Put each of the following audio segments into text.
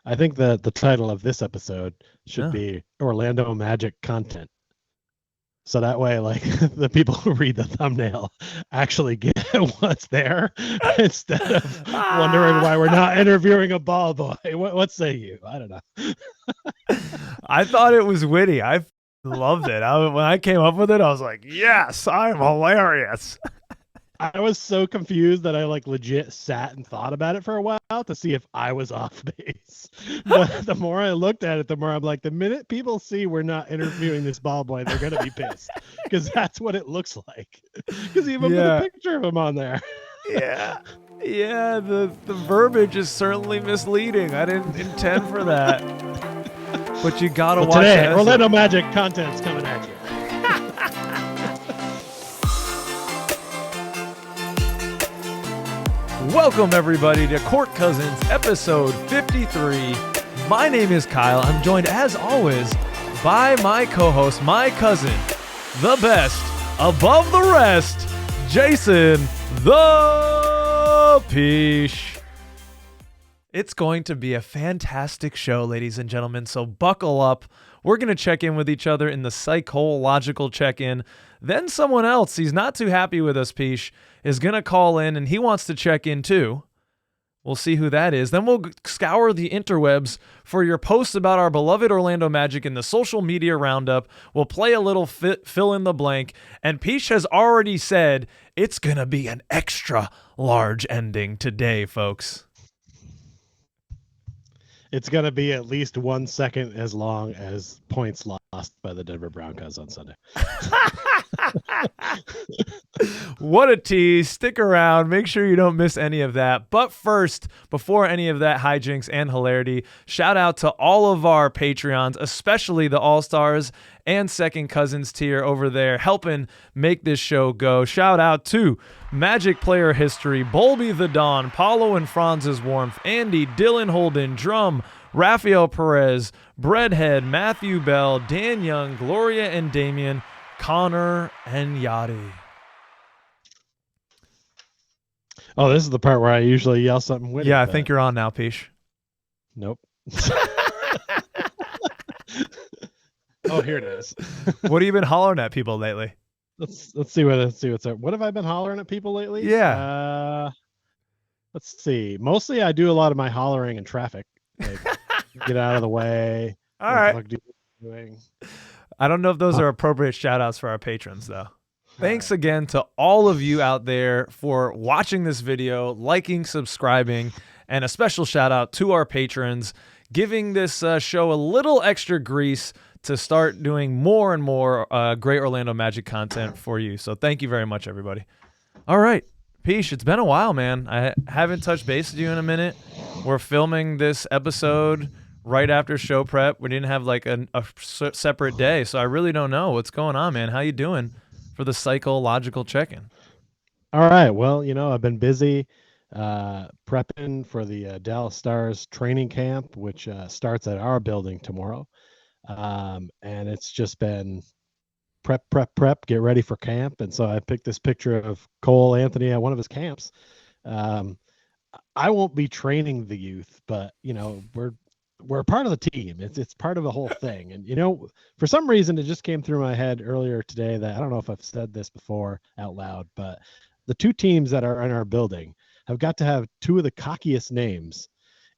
I think the title of this episode should Yeah. be Orlando Magic content. So that way, like the people who read the thumbnail actually get what's there instead of wondering why we're not interviewing a ball boy. What say you? I don't know. I thought it was witty. I loved it. When I came up with it, I was like, yes, I'm hilarious. I was so confused that I like legit sat and thought about it for a while to see if I was off base. But the more I looked at it, the more I'm like, the minute people see we're not interviewing this ball boy, they're gonna be pissed because that's what it looks like. Because even put a picture of him on there. Yeah. Yeah, the verbiage is certainly misleading. I didn't intend for that. But you gotta watch today, that. Orlando Magic content's coming at you. Welcome, everybody, to Court Cousins, episode 53. My name is Kyle. I'm joined, as always, by my co-host, my cousin, the best, above the rest, Jason the Peach. It's going to be a fantastic show, ladies and gentlemen, so buckle up. We're going to check in with each other in the psychological check-in. Then someone else, he's not too happy with us, Peach, is going to call in, and he wants to check in too. We'll see who that is. Then we'll scour the interwebs for your posts about our beloved Orlando Magic in the social media roundup. We'll play a little fill in the blank. And Peach has already said it's going to be an extra large ending today, folks. It's going to be at least 1 second as long as points lost by the Denver Broncos on Sunday. What a tease. Stick around. Make sure you don't miss any of that. But first, before any of that hijinks and hilarity, shout out to all of our Patreons, especially the All-Stars and Second Cousins tier over there helping make this show go. Shout out to Magic Player History, Bolby the Dawn, Paolo and Franz's Warmth, Andy, Dylan Holden, Drum, Rafael Perez, Breadhead, Matthew Bell, Dan Young, Gloria and Damien, Connor and Yachty. Oh, this is the part where I usually yell something witty. Yeah, I think you're on now, Peach. Nope. Oh, here it is. What have you been hollering at people lately? Let's see what's up. What have I been hollering at people lately? Yeah. Let's see. Mostly I do a lot of my hollering in traffic. Like, get out of the way. All right. Doing? I don't know if those are appropriate shout outs for our patrons, though. Thanks again to all of you out there for watching this video, liking, subscribing, and a special shout out to our patrons, giving this show a little extra grease to start doing more and more great Orlando Magic content for you. So thank you very much, everybody. All right, Peach, it's been a while, man. I haven't touched base with you in a minute. We're filming this episode right after show prep. We didn't have like a separate day, so I really don't know what's going on, man. How you doing for the psychological check-in? All right. Well, I've been busy prepping for the Dallas Stars training camp, which starts at our building tomorrow. And it's just been prep, get ready for camp. And so I picked this picture of Cole Anthony at one of his camps. I won't be training the youth, but we're part of the team. It's part of the whole thing. And for some reason it just came through my head earlier today that I don't know if I've said this before out loud, but the two teams that are in our building have got to have two of the cockiest names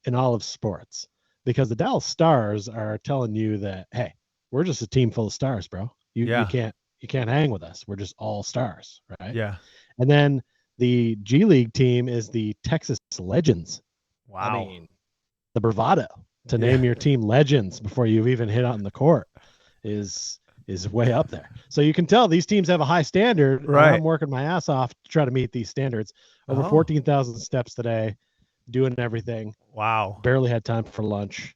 in all of sports. Because the Dallas Stars are telling you that, hey, we're just a team full of stars, bro. You can't hang with us. We're just all stars, right? Yeah. And then the G League team is the Texas Legends. Wow. I mean, the bravado to name your team Legends before you've even hit on the court is way up there. So you can tell these teams have a high standard. Right. I'm working my ass off to try to meet these standards. Over 14,000 steps today. Doing everything. Wow. Barely had time for lunch.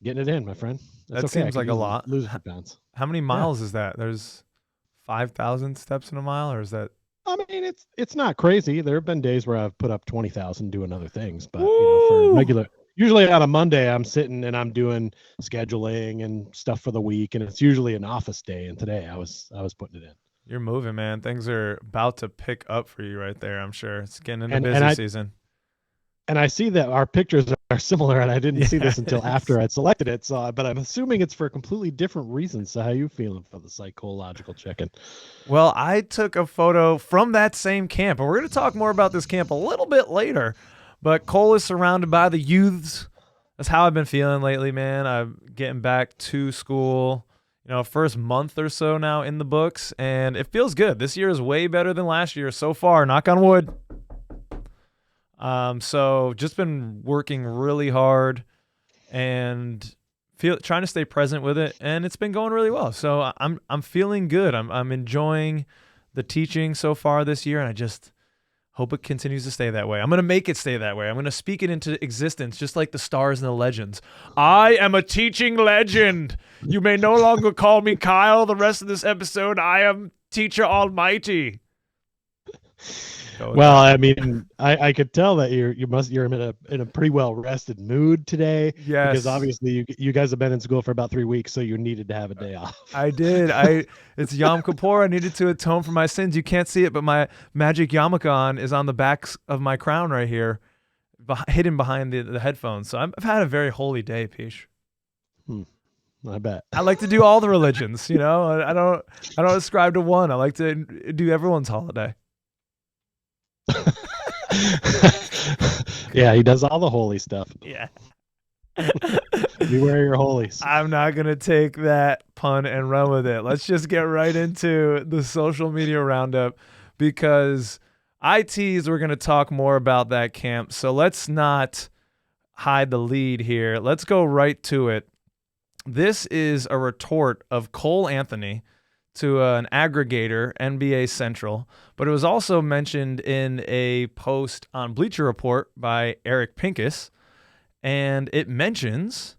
Getting it in, my friend. That seems like a lot. Lose a few pounds. How many miles is that? There's 5,000 steps in a mile, or is that? I mean, it's not crazy. There have been days where I've put up 20,000 doing other things, but for regular, usually on a Monday I'm sitting and I'm doing scheduling and stuff for the week, and it's usually an office day. And today I was putting it in. You're moving, man. Things are about to pick up for you right there. I'm sure it's getting into busy season. And I see that our pictures are similar, and I didn't see this until Yes. after I'd selected it. So, but I'm assuming it's for completely different reasons. So, how you feeling for the psychological check-in? Well, I took a photo from that same camp, and we're going to talk more about this camp a little bit later. But Cole is surrounded by the youths. That's how I've been feeling lately, man. I'm getting back to school, first month or so now in the books, and it feels good. This year is way better than last year so far, knock on wood. So just been working really hard and trying to stay present with it, and it's been going really well. So I'm feeling good. I'm enjoying the teaching so far this year, and I just hope it continues to stay that way. I'm going to make it stay that way. I'm going to speak it into existence, just like the stars and the legends. I am a teaching legend. You may no longer call me Kyle the rest of this episode. I am Teacher Almighty. Well, I mean, I could tell that you're in a pretty well rested mood today. Yes. Because obviously you guys have been in school for about 3 weeks, so you needed to have a day off. I did. It's Yom Kippur. I needed to atone for my sins. You can't see it, but my magic yarmulke is on the back of my crown right here, hidden behind the headphones. So I've had a very holy day, Peach. I bet. I like to do all the religions. I don't ascribe to one. I like to do everyone's holiday. Yeah, he does all the holy stuff. Yeah. Beware your holies. I'm not going to take that pun and run with it. Let's just get right into the social media roundup, because I teased we're going to talk more about that camp. So let's not hide the lead here. Let's go right to it. This is a retort of Cole Anthony to an aggregator, NBA Central, but it was also mentioned in a post on Bleacher Report by Eric Pincus, and it mentions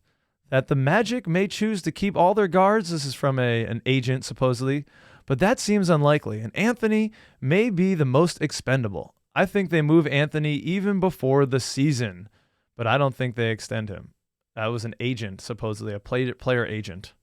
that the Magic may choose to keep all their guards. This is from an agent, supposedly, but that seems unlikely, and Anthony may be the most expendable. I think they move Anthony even before the season, but I don't think they extend him. That was an agent, supposedly, a player agent.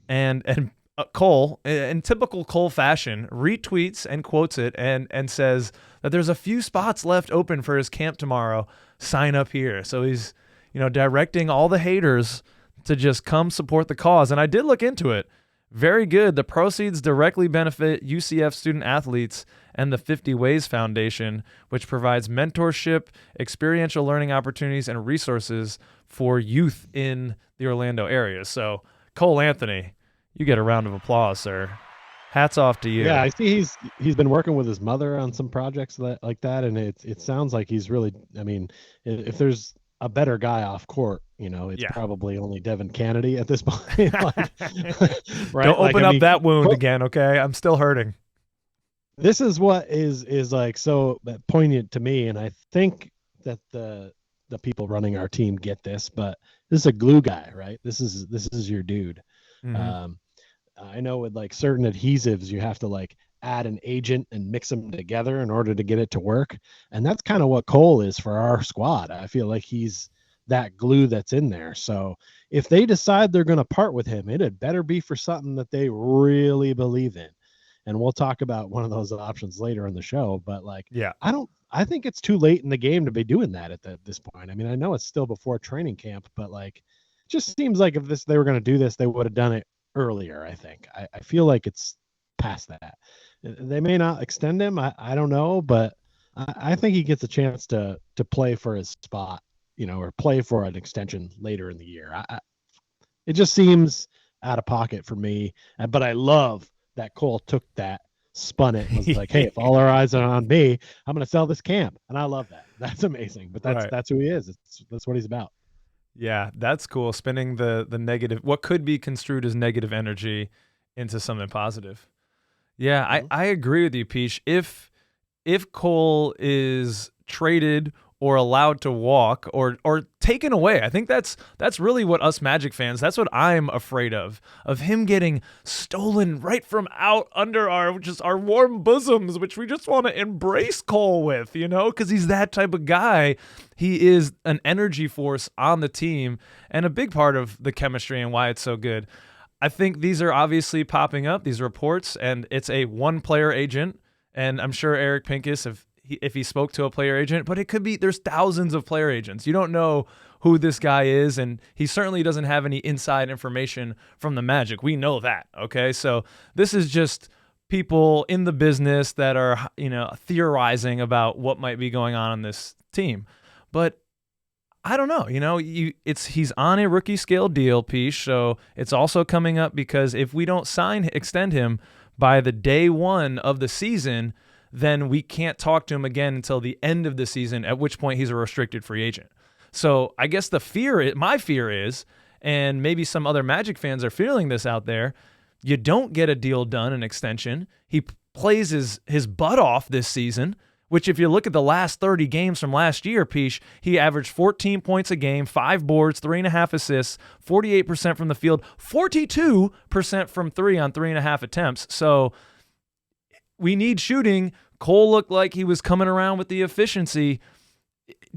And Cole, in typical Cole fashion, retweets and quotes it and says that there's a few spots left open for his camp tomorrow. Sign up here. So he's, directing all the haters to just come support the cause. And I did look into it. Very good. The proceeds directly benefit UCF student athletes and the 50 Ways Foundation, which provides mentorship, experiential learning opportunities, and resources for youth in the Orlando area. So, Cole Anthony, you get a round of applause, sir. Hats off to you. Yeah, I see he's been working with his mother on some projects like that, and it sounds like he's really. I mean, if there's a better guy off court, it's probably only Devin Kennedy at this point. Right? Don't open up that wound again, okay? I'm still hurting. This is what is like so poignant to me, and I think that the people running our team get this, but this is a glue guy, right? This is your dude. Mm-hmm. I know with like certain adhesives, you have to like add an agent and mix them together in order to get it to work. And that's kind of what Cole is for our squad. I feel like he's that glue that's in there. So if they decide they're going to part with him, it had better be for something that they really believe in. And we'll talk about one of those options later in the show. But like, I think it's too late in the game to be doing that at this point. I mean, I know it's still before training camp, but like, it just seems like if they were going to do this, they would have done it earlier. I think I feel like it's past that. They may not extend him. I don't know, but I think he gets a chance to play for his spot, or play for an extension later in the year. It just seems out of pocket for me. But I love that Cole took that, spun it, and was like, hey, if all our eyes are on me, I'm going to sell this camp. And I love that. That's amazing. But that's who he is. That's what he's about. Yeah, that's cool. Spinning the negative, what could be construed as negative energy, into something positive. Yeah, mm-hmm. I agree with you, Peach. If Cole is traded or allowed to walk or taken away, I think that's really what us Magic fans, that's what I'm afraid of him getting stolen right from out under our warm bosoms, which we just want to embrace Cole with, because he's that type of guy. He is an energy force on the team and a big part of the chemistry and why it's so good. I think these are obviously popping up, these reports, and it's a one-player agent, and I'm sure Eric Pincus, if if he spoke to a player agent, but it could be there's thousands of player agents. You don't know who this guy is, and he certainly doesn't have any inside information from the Magic. We know that, okay? So this is just people in the business that are, theorizing about what might be going on this team. But I don't know. He's on a rookie scale deal, Pish, so it's also coming up because if we don't extend him by the day one of the season, then we can't talk to him again until the end of the season, at which point he's a restricted free agent. So I guess my fear is, and maybe some other Magic fans are feeling this out there, you don't get a deal done, an extension. He plays his butt off this season, which if you look at the last 30 games from last year, Pish, he averaged 14 points a game, 5 boards, 3.5 assists, 48% from the field, 42% from 3 on 3.5 attempts. So we need shooting. Cole looked like he was coming around with the efficiency.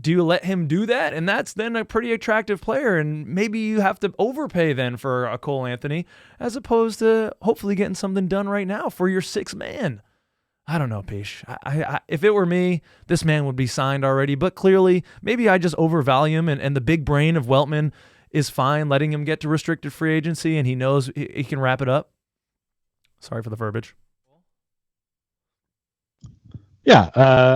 Do you let him do that? And that's then a pretty attractive player, and maybe you have to overpay then for a Cole Anthony as opposed to hopefully getting something done right now for your 6th man. I don't know, Pish. If it were me, this man would be signed already, but clearly maybe I just overvalue him, and the big brain of Weltman is fine letting him get to restricted free agency, and he knows he can wrap it up. Sorry for the verbiage. Yeah,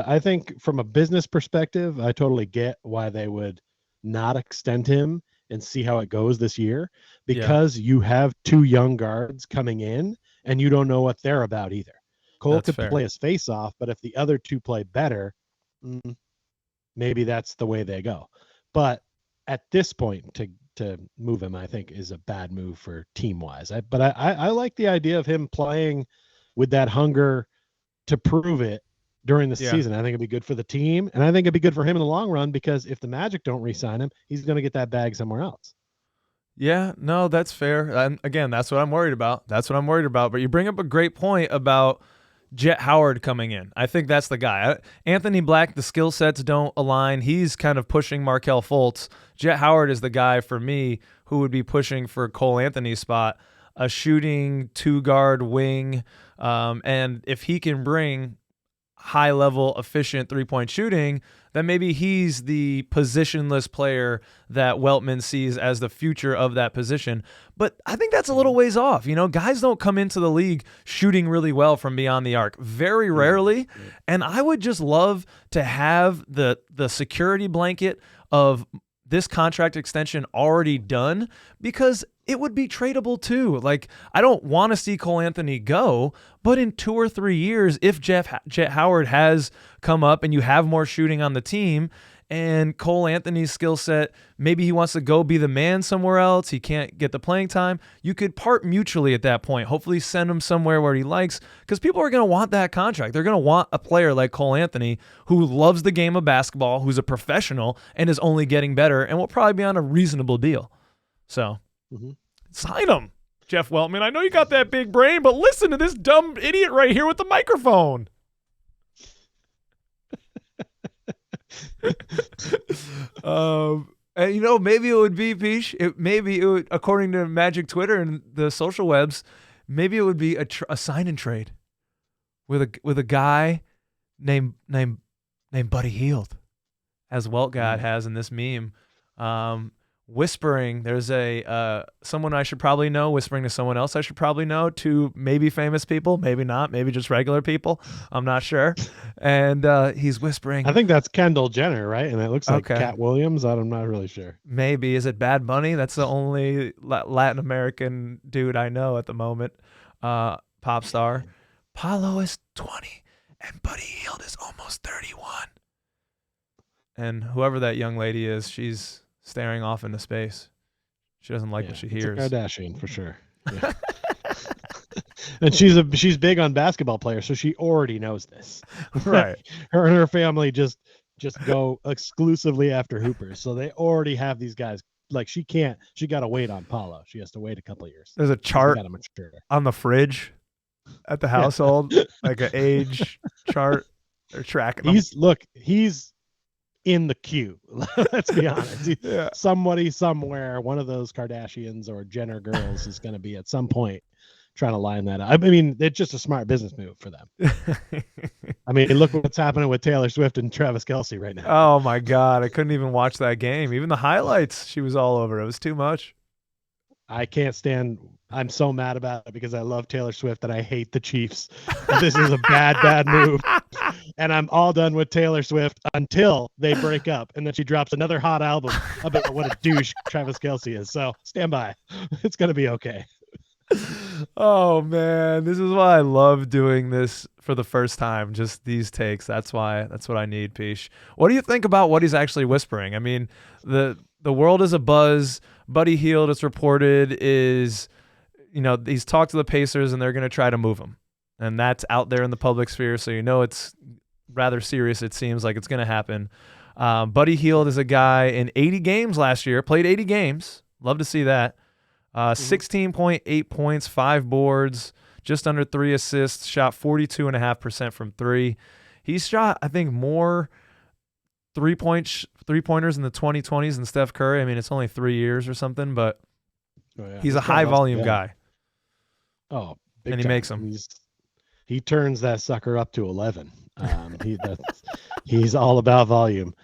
I think from a business perspective, I totally get why they would not extend him and see how it goes this year, because you have 2 young guards coming in and you don't know what they're about either. Cole could play his face off, but if the other 2 play better, maybe that's the way they go. But at this point, to move him, I think, is a bad move for team-wise. But I like the idea of him playing with that hunger to prove it during the season. I think it'd be good for the team, and I think it'd be good for him in the long run, because if the Magic don't re-sign him, he's going to get that bag somewhere else. Yeah, no, that's fair. And again, that's what I'm worried about. But you bring up a great point about Jet Howard coming in. I think that's the guy. Anthony Black, the skill sets don't align. He's kind of pushing Markelle Fultz. Jet Howard is the guy for me who would be pushing for Cole Anthony's spot, a shooting 2-guard wing. And if he can bring high-level, efficient three-point shooting, then maybe he's the positionless player that Weltman sees as the future of that position. But I think that's a little ways off. Guys don't come into the league shooting really well from beyond the arc. Very rarely. And I would just love to have the security blanket of this contract extension already done, because it would be tradable too. Like, I don't want to see Cole Anthony go, but in 2 or 3 years, if Jet Howard has come up and you have more shooting on the team, and Cole Anthony's skill set, maybe he wants to go be the man somewhere else, he can't get the playing time, you could part mutually at that point. Hopefully send him somewhere where he likes, because people are going to want that contract. They're going to want a player like Cole Anthony who loves the game of basketball, who's a professional, and is only getting better, and will probably be on a reasonable deal. So sign him, Jeff Weltman. I know you got that big brain, but listen to this dumb idiot right here with the microphone. And maybe it would be, Pish, maybe it would, according to Magic Twitter and the social webs, maybe it would be a sign and trade with a guy named Buddy Hield, as Weltgod has in this meme, whispering. There's someone I should probably know whispering to someone else I should probably know, to maybe famous people, maybe not, maybe just regular people. I'm not sure. And he's whispering. I think that's Kendall Jenner, right? And it looks like Cat Williams. I'm not really sure. Maybe. Is it Bad Bunny? That's the only Latin American dude I know at the moment. Pop star. Paolo is 20 and Buddy Hield is almost 31. And whoever that young lady is, she's staring off into space. She doesn't like what she hears. It's a Kardashian for sure. Yeah. And she's big on basketball players, so she already knows this. Right. Her and her family just go exclusively after hoopers, so they already have these guys. Like, she got to wait on Paolo. She has to wait a couple of years. There's a chart on the fridge at the household, like an age chart. They're tracking him. He's in the queue. Let's be honest. Somebody somewhere, one of those Kardashians or Jenner girls is going to be at some point trying to line that up. I mean, it's just a smart business move for them. I mean, look what's happening with Taylor Swift and Travis Kelce right now. Oh my God, I couldn't even watch that game. Even the highlights, she was all over. It was too much. I can't stand. I'm so mad about it because I love Taylor Swift and I hate the Chiefs. This is a bad move. And I'm all done with Taylor Swift until they break up. And then she drops another hot album about what a douche Travis Kelce is. So stand by. It's going to be okay. Oh, man. This is why I love doing this for the first time. Just these takes. That's what I need, Peach. What do you think about what he's actually whispering? I mean, the world is a buzz. Buddy Hield, it's reported, is, he's talked to the Pacers and they're going to try to move him. And that's out there in the public sphere, so it's rather serious. It seems like it's going to happen. Buddy Hield is a guy in 80 games last year, played 80 games. Love to see that. 16.8 points, 5 boards, just under 3 assists, shot 42.5% from 3. He's shot, I think, more three-pointers in the 2020s than Steph Curry. I mean, it's only 3 years or something, but he's a high-volume guy. Oh, big and he makes them. He turns that sucker up to 11. He's all about volume.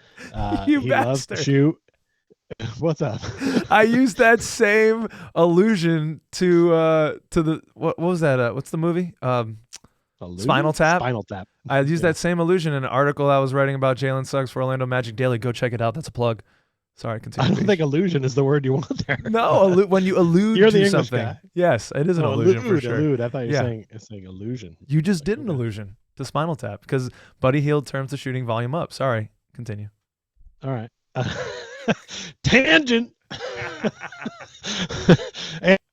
He loves to shoot. What's up? I used that same allusion to the what was that? What's the movie? Spinal Tap. Spinal Tap. I used that same allusion in an article I was writing about Jalen Suggs for Orlando Magic Daily. Go check it out. That's a plug. Sorry, continue. I don't think illusion is the word you want there. No, when you allude You're to the something. Guy. Yes, it is an illusion for sure. Allude. I thought you were saying illusion. You just did an allusion to Spinal Tap because Buddy Hield turns the shooting volume up. Sorry, continue. All right. Tangent.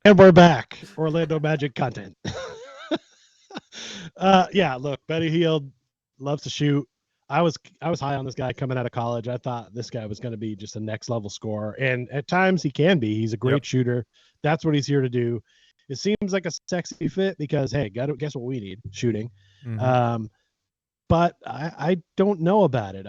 and we're back. Orlando Magic content. Look, Buddy Hield loves to shoot. I was high on this guy coming out of college. I thought this guy was going to be just a next level scorer, and at times he can be. He's a great shooter. That's what he's here to do. It seems like a sexy fit because hey, guess what we need? Shooting. Mm-hmm. But I don't know about it.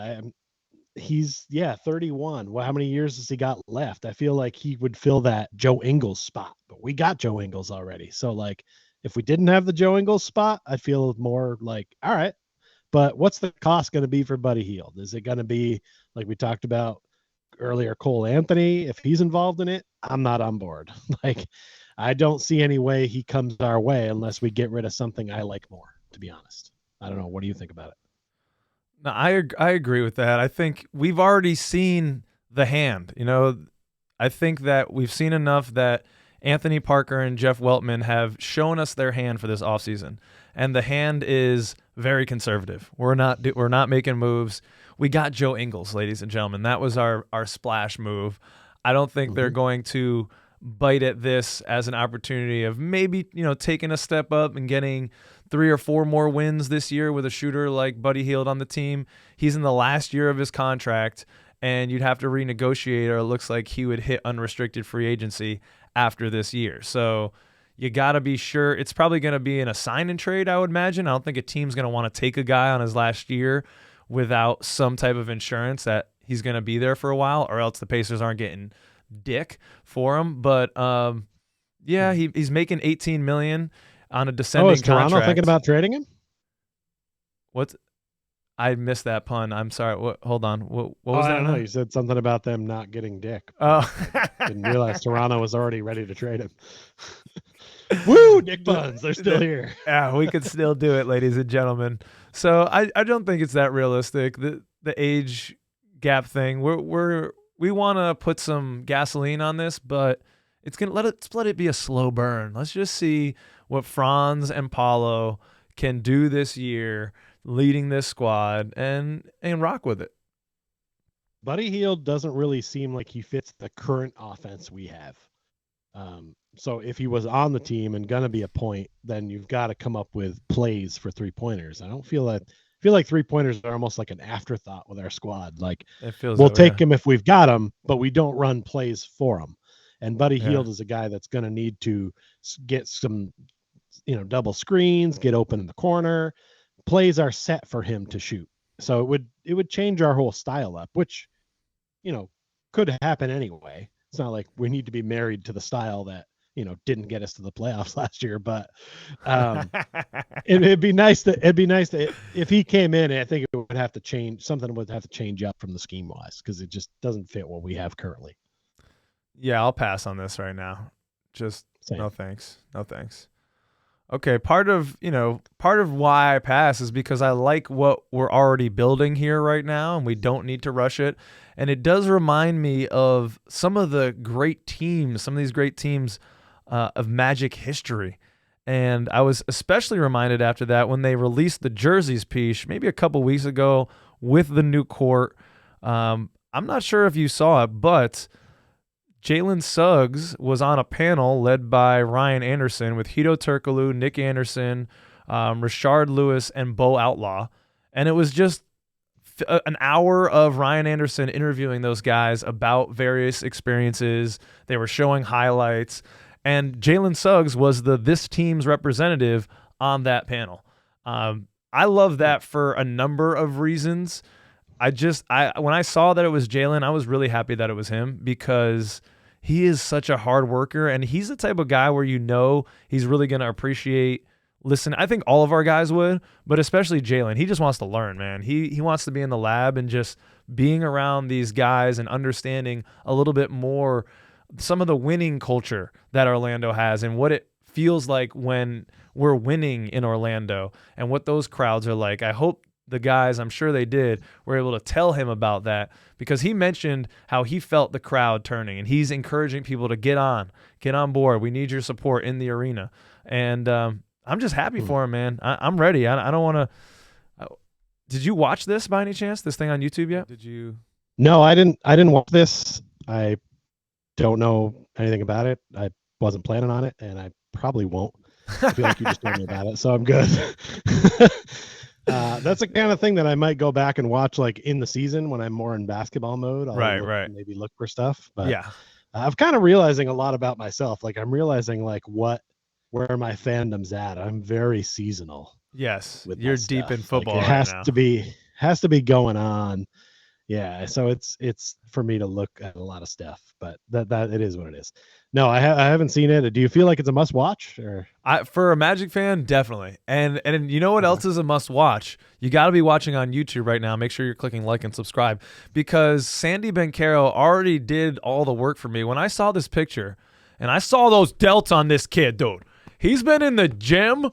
He's 31. Well, how many years has he got left? I feel like he would fill that Joe Ingles spot, but we got Joe Ingles already. So like, if we didn't have the Joe Ingles spot, I'd feel more like, all right. But what's the cost going to be for Buddy Hield? Is it going to be like we talked about earlier, Cole Anthony? If he's involved in it, I'm not on board. Like, I don't see any way he comes our way unless we get rid of something I like more, to be honest. I don't know. What do you think about it? No, I agree with that. I think we've already seen the hand. I think that we've seen enough that Anthony Parker and Jeff Weltman have shown us their hand for this offseason. And the hand is very conservative. We're not making moves. We got Joe Ingles, ladies and gentlemen. That was our splash move. I don't think they're going to bite at this as an opportunity of maybe, taking a step up and getting 3 or 4 more wins this year with a shooter like Buddy Hield on the team. He's in the last year of his contract, and you'd have to renegotiate, or it looks like he would hit unrestricted free agency after this year. So you got to be sure. It's probably going to be in a sign and trade, I would imagine. I don't think a team's going to want to take a guy on his last year without some type of insurance that he's going to be there for a while, or else the Pacers aren't getting dick for him. But he's making $18 million on a descending is Toronto contract. Thinking about trading him? I missed that pun. I'm sorry. Hold on. What was that? I don't know. You said something about them not getting dick. Oh, didn't realize Toronto was already ready to trade him. Woo, Nick Buns, they're still here. Yeah, we could still do it, ladies and gentlemen. So I don't think it's that realistic. The age gap thing. We want to put some gasoline on this, but let's let it be a slow burn. Let's just see what Franz and Paolo can do this year, leading this squad, and rock with it. Buddy Hield doesn't really seem like he fits the current offense we have. So if he was on the team and gonna be a point, then you've got to come up with plays for 3-pointers. I feel like 3-pointers are almost like an afterthought with our squad. Like, we'll take him if we've got him, but we don't run plays for him. And Buddy Hield is a guy that's going to need to get some, double screens, get open in the corner. Plays are set for him to shoot. So it would change our whole style up, which, could happen anyway. It's not like we need to be married to the style that, didn't get us to the playoffs last year. But it'd be nice to if he came in. I think it would have to change. Something would have to change up from the scheme wise because it just doesn't fit what we have currently. Yeah, I'll pass on this right now. Just Same. no thanks. No thanks. Okay, part of why I pass is because I like what we're already building here right now, and we don't need to rush it. And it does remind me of some of these great teams of Magic history. And I was especially reminded after that when they released the jerseys piece, maybe a couple weeks ago with the new court. I'm not sure if you saw it, but Jalen Suggs was on a panel led by Ryan Anderson with Hito Turkoglu, Nick Anderson, Rashard Lewis, and Bo Outlaw. And it was just an hour of Ryan Anderson interviewing those guys about various experiences. They were showing highlights. And Jalen Suggs was this team's representative on that panel. I love that for a number of reasons. When I saw that it was Jalen, I was really happy that it was him because he is such a hard worker, and he's the type of guy where he's really going to appreciate listening. I think all of our guys would, but especially Jalen. He just wants to learn, man. He wants to be in the lab and just being around these guys and understanding a little bit more some of the winning culture that Orlando has and what it feels like when we're winning in Orlando and what those crowds are like. I hope the guys, I'm sure they did, were able to tell him about that because he mentioned how he felt the crowd turning, and he's encouraging people to get on board. We need your support in the arena. And I'm just happy for him, man. I'm ready. I don't want to did you watch this by any chance, this thing on YouTube yet? Did you? No, I didn't watch this. I don't know anything about it. I wasn't planning on it, and I probably won't. I feel like you just told me about it, so I'm good. That's the kind of thing that I might go back and watch like in the season when I'm more in basketball mode. I'll maybe look for stuff. But yeah, I'm kind of realizing a lot about myself. Like I'm realizing like where my fandom's at. I'm very seasonal. Yes, you're deep in football. Like, it has to be going on. Yeah, so it's for me to look at a lot of stuff, but that it is what it is. No, I haven't seen it. Do you feel like it's a must watch? Or for a Magic fan, definitely. And you know what else is a must watch? You got to be watching on YouTube right now. Make sure you're clicking like and subscribe because Sandy Bencaro already did all the work for me. When I saw this picture and I saw those delts on this kid, dude, he's been in the gym,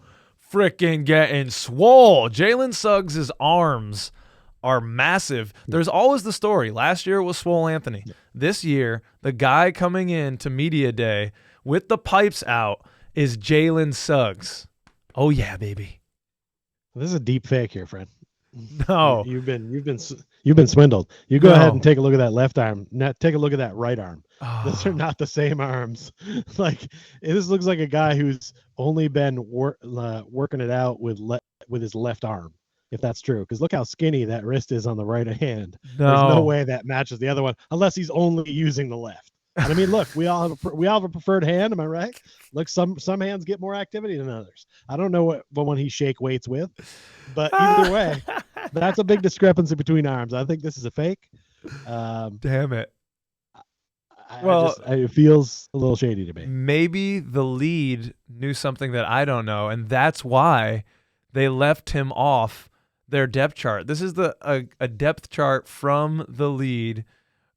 freaking getting swole. Jalen Suggs' arms are massive. There's always the story. Last year it was Swole Anthony. This year, the guy coming in to media day with the pipes out is Jalen Suggs. Oh yeah, baby. This is a deep fake here, friend. No, you've been swindled. You go ahead and take a look at that left arm. Take a look at that right arm. Oh. Those are not the same arms. Like this looks like a guy who's only been working it out with his left arm. If that's true, because look how skinny that wrist is on the right hand. No. There's no way that matches the other one unless he's only using the left. And I mean, look, we all have a preferred hand. Am I right? Look, some hands get more activity than others. I don't know what one he shake weights with, but either way, that's a big discrepancy between arms. I think this is a fake. Damn it. It feels a little shady to me. Maybe the lead knew something that I don't know, and that's why they left him off their depth chart. This is a depth chart from the lead.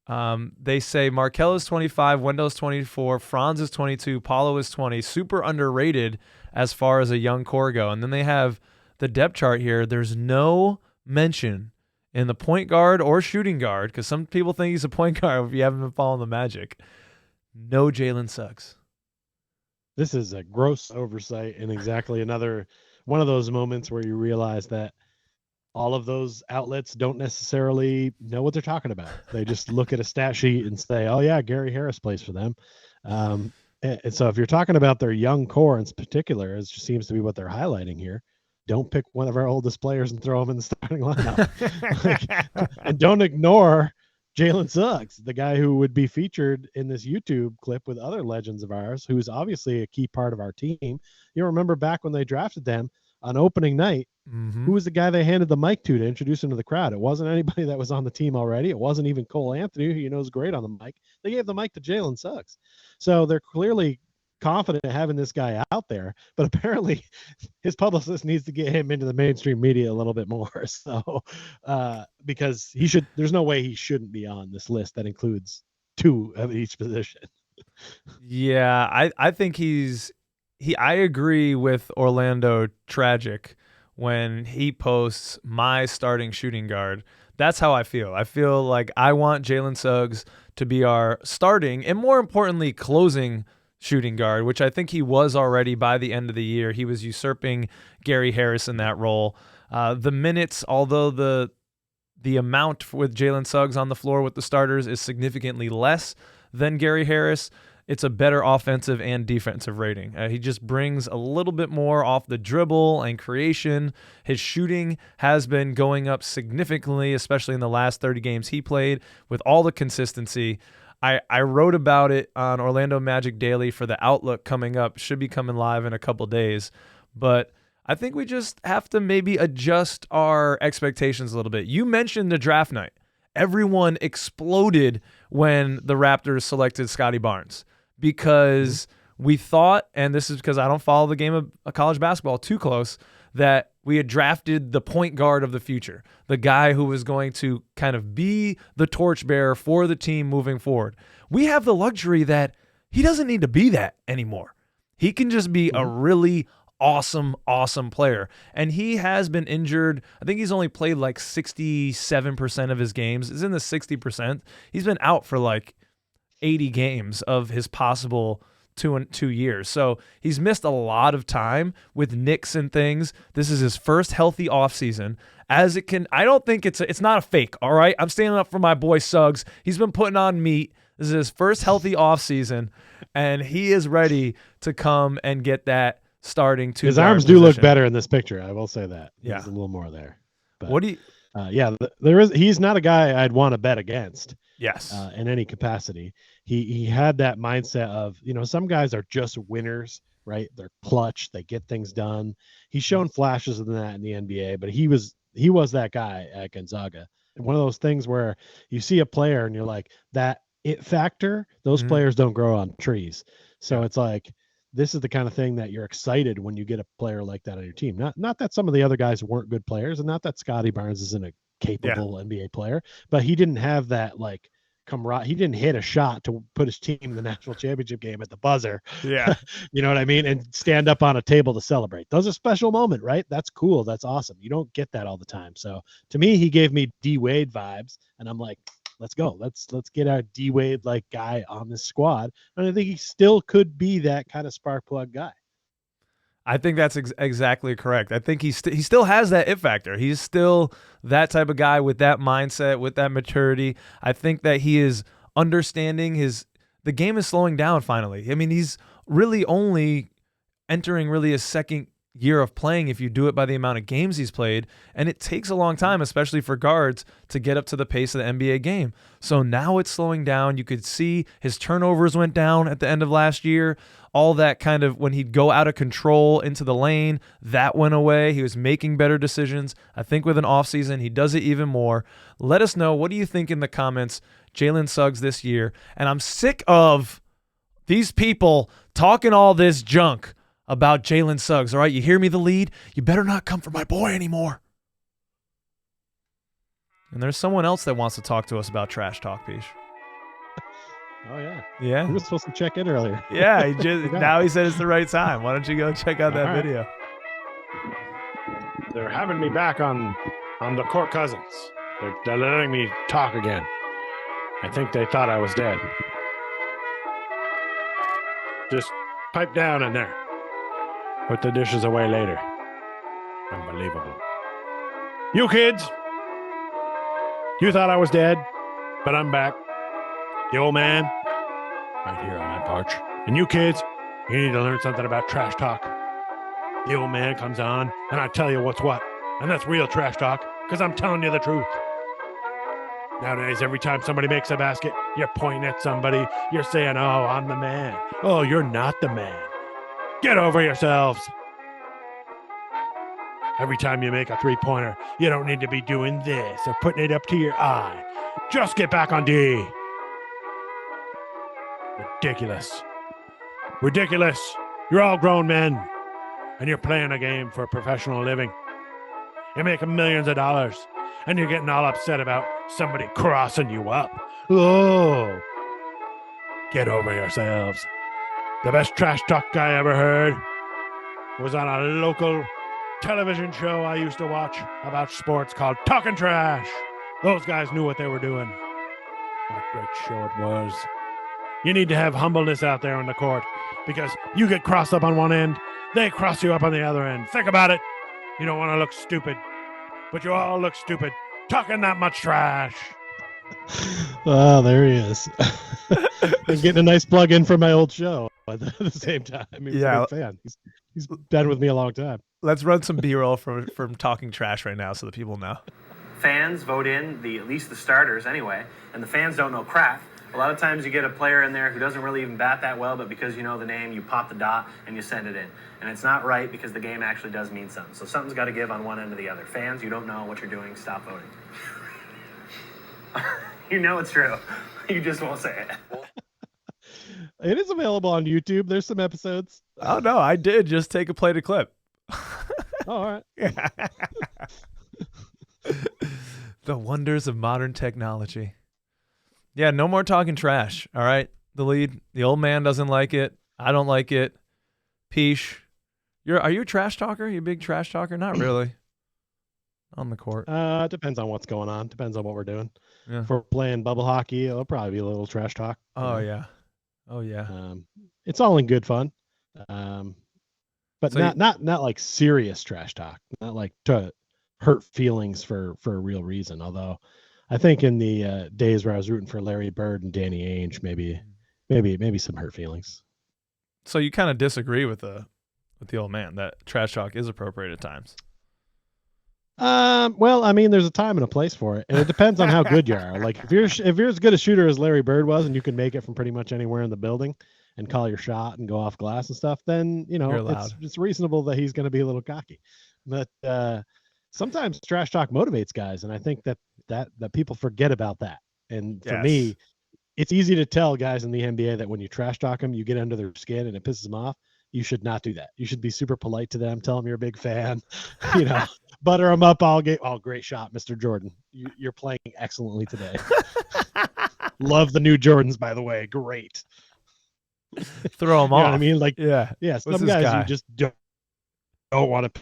They say Markel is 25, Wendell's 24, Franz is 22, Paolo is 20. Super underrated as far as a young core go. And then they have the depth chart here. There's no mention in the point guard or shooting guard, because some people think he's a point guard if you haven't been following the Magic. No Jalen Suggs. This is a gross oversight and exactly another one of those moments where you realize that all of those outlets don't necessarily know what they're talking about. They just look at a stat sheet and say, oh yeah, Gary Harris plays for them. And so if you're talking about their young core in particular, it just seems to be what they're highlighting here. Don't pick one of our oldest players and throw him in the starting lineup. And don't ignore Jalen Suggs, the guy who would be featured in this YouTube clip with other legends of ours, who's obviously a key part of our team. You remember back when they drafted them on opening night, who was the guy they handed the mic to introduce him to the crowd? It wasn't anybody that was on the team already. It wasn't even Cole Anthony, who you know is great on the mic. They gave the mic to Jalen Suggs. So they're clearly confident having this guy out there, but apparently his publicist needs to get him into the mainstream media a little bit more. So, because there's no way he shouldn't be on this list that includes 2 of each position. Yeah, I think I agree with Orlando Tragic when he posts my starting shooting guard. That's how I feel. I feel like I want Jalen Suggs to be our starting and, more importantly, closing shooting guard, which I think he was already by the end of the year. He was usurping Gary Harris in that role. The minutes, although the amount with Jalen Suggs on the floor with the starters is significantly less than Gary Harris, it's a better offensive and defensive rating. He just brings a little bit more off the dribble and creation. His shooting has been going up significantly, especially in the last 30 games he played, with all the consistency. I wrote about it on Orlando Magic Daily for the Outlook coming up. Should be coming live in a couple days. But I think we just have to maybe adjust our expectations a little bit. You mentioned the draft night. Everyone exploded when the Raptors selected Scottie Barnes, because we thought, and this is because I don't follow the game of college basketball too close, that we had drafted the point guard of the future, the guy who was going to kind of be the torchbearer for the team moving forward. We have the luxury that he doesn't need to be that anymore. He can just be a really awesome player. And he has been injured. I think he's only played like 67% of his games. It's in the 60%. He's been out for like 80 games of his possible 2 years. So he's missed a lot of time with nicks and things. This is his first healthy offseason. I don't think it's not a fake, all right? I'm standing up for my boy Suggs. He's been putting on meat. This is his first healthy offseason, and he is ready to come and get that starting to his arms do look better in this picture. I will say that. Yeah. There's a little more there. But, what do you he's not a guy I'd want to bet against. Yes. In any capacity. He had that mindset of, some guys are just winners, right? They're clutch, they get things done. He's shown flashes of that in the NBA, but he was that guy at Gonzaga. And one of those things where you see a player and you're like, that it factor, those players don't grow on trees. So it's like, this is the kind of thing that you're excited when you get a player like that on your team. Not that some of the other guys weren't good players, and not that Scottie Barnes isn't a capable NBA player, but he didn't have that like he didn't hit a shot to put his team in the national championship game at the buzzer. Yeah. You know what I mean? And stand up on a table to celebrate. Those are a special moment, right? That's cool. That's awesome. You don't get that all the time. So to me, he gave me D Wade vibes, and I'm like, let's go. Let's get our D Wade like guy on this squad. And I think he still could be that kind of spark plug guy. I think that's exactly correct. I think he still has that it factor. He's still that type of guy with that mindset, with that maturity. I think that he is understanding the game is slowing down finally. I mean, he's really only entering really his second year of playing if you do it by the amount of games he's played, and it takes a long time, especially for guards, to get up to the pace of the NBA game. So now it's slowing down. You could see his turnovers went down at the end of last year. All that kind of, when he'd go out of control into the lane, that went away. He was making better decisions. I think with an offseason, he does it even more. Let us know, what do you think in the comments, Jalen Suggs this year? And I'm sick of these people talking all this junk about Jalen Suggs. All right, you hear me, the lead? You better not come for my boy anymore. And there's someone else that wants to talk to us about trash talk, Peach. Oh, yeah. Yeah? We were supposed to check in earlier. Yeah, now he said it's the right time. Why don't you go check out that video? They're having me back on the Court Cousins. They're letting me talk again. I think they thought I was dead. Just pipe down in there. Put the dishes away later. Unbelievable. You kids, you thought I was dead, but I'm back. The old man, right here on my porch. And you kids, you need to learn something about trash talk. The old man comes on, and I tell you what's what. And that's real trash talk, because I'm telling you the truth. Nowadays, every time somebody makes a basket, you're pointing at somebody. You're saying, oh, I'm the man. Oh, you're not the man. Get over yourselves. Every time you make a three-pointer, you don't need to be doing this or putting it up to your eye. Just get back on D. Ridiculous. Ridiculous. You're all grown men, and you're playing a game for a professional living. You're making millions of dollars, and you're getting all upset about somebody crossing you up. Oh, get over yourselves. The best trash talk I ever heard was on a local television show I used to watch about sports called Talking Trash. Those guys knew what they were doing. What a great show it was. You need to have humbleness out there on the court because you get crossed up on one end, they cross you up on the other end. Think about it. You don't want to look stupid, but you all look stupid talking that much trash. Oh, there he is. I'm getting a nice plug in for my old show at the same time. I mean, he's a big fan. He's been with me a long time. Let's run some B-roll from talking trash right now so the people know. Fans vote in at least the starters anyway, and the fans don't know crap. A lot of times you get a player in there who doesn't really even bat that well, but because you know the name, you pop the dot and you send it in. And it's not right because the game actually does mean something. So something's got to give on one end or the other. Fans, you don't know what you're doing, stop voting. You know it's true. You just won't say it. It is available on YouTube. There's some episodes. Oh, no, I did just take a play to clip. Oh, all right. Yeah. The wonders of modern technology. Yeah, no more talking trash, all right? The lead, the old man doesn't like it. I don't like it. Peesh, are you a trash talker? Are you a big trash talker? Not really. On the court. Depends on what's going on. Depends on what we're doing. Yeah. If we're playing bubble hockey, it'll probably be a little trash talk. Oh, yeah. Oh, yeah. It's all in good fun. But So not like serious trash talk. Not like to hurt feelings for a real reason. Although I think in the days where I was rooting for Larry Bird and Danny Ainge, maybe some hurt feelings. So you kind of disagree with the old man that trash talk is appropriate at times. Well, I mean, there's a time and a place for it, and it depends on how good you are. Like if you're as good a shooter as Larry Bird was, and you can make it from pretty much anywhere in the building and call your shot and go off glass and stuff, then you know it's reasonable that he's going to be a little cocky. But sometimes trash talk motivates guys, and I think that people forget about that. And for me, it's easy to tell guys in the NBA that when you trash talk them, you get under their skin and it pisses them off. You should not do that. You should be super polite to them. Tell them you're a big fan. You know, butter them up all game. Oh, great shot, Mr. Jordan. You're playing excellently today. Love the new Jordans, by the way. Great. Throw them off. You know what I mean? Like, yeah. What's Some guys you just don't want to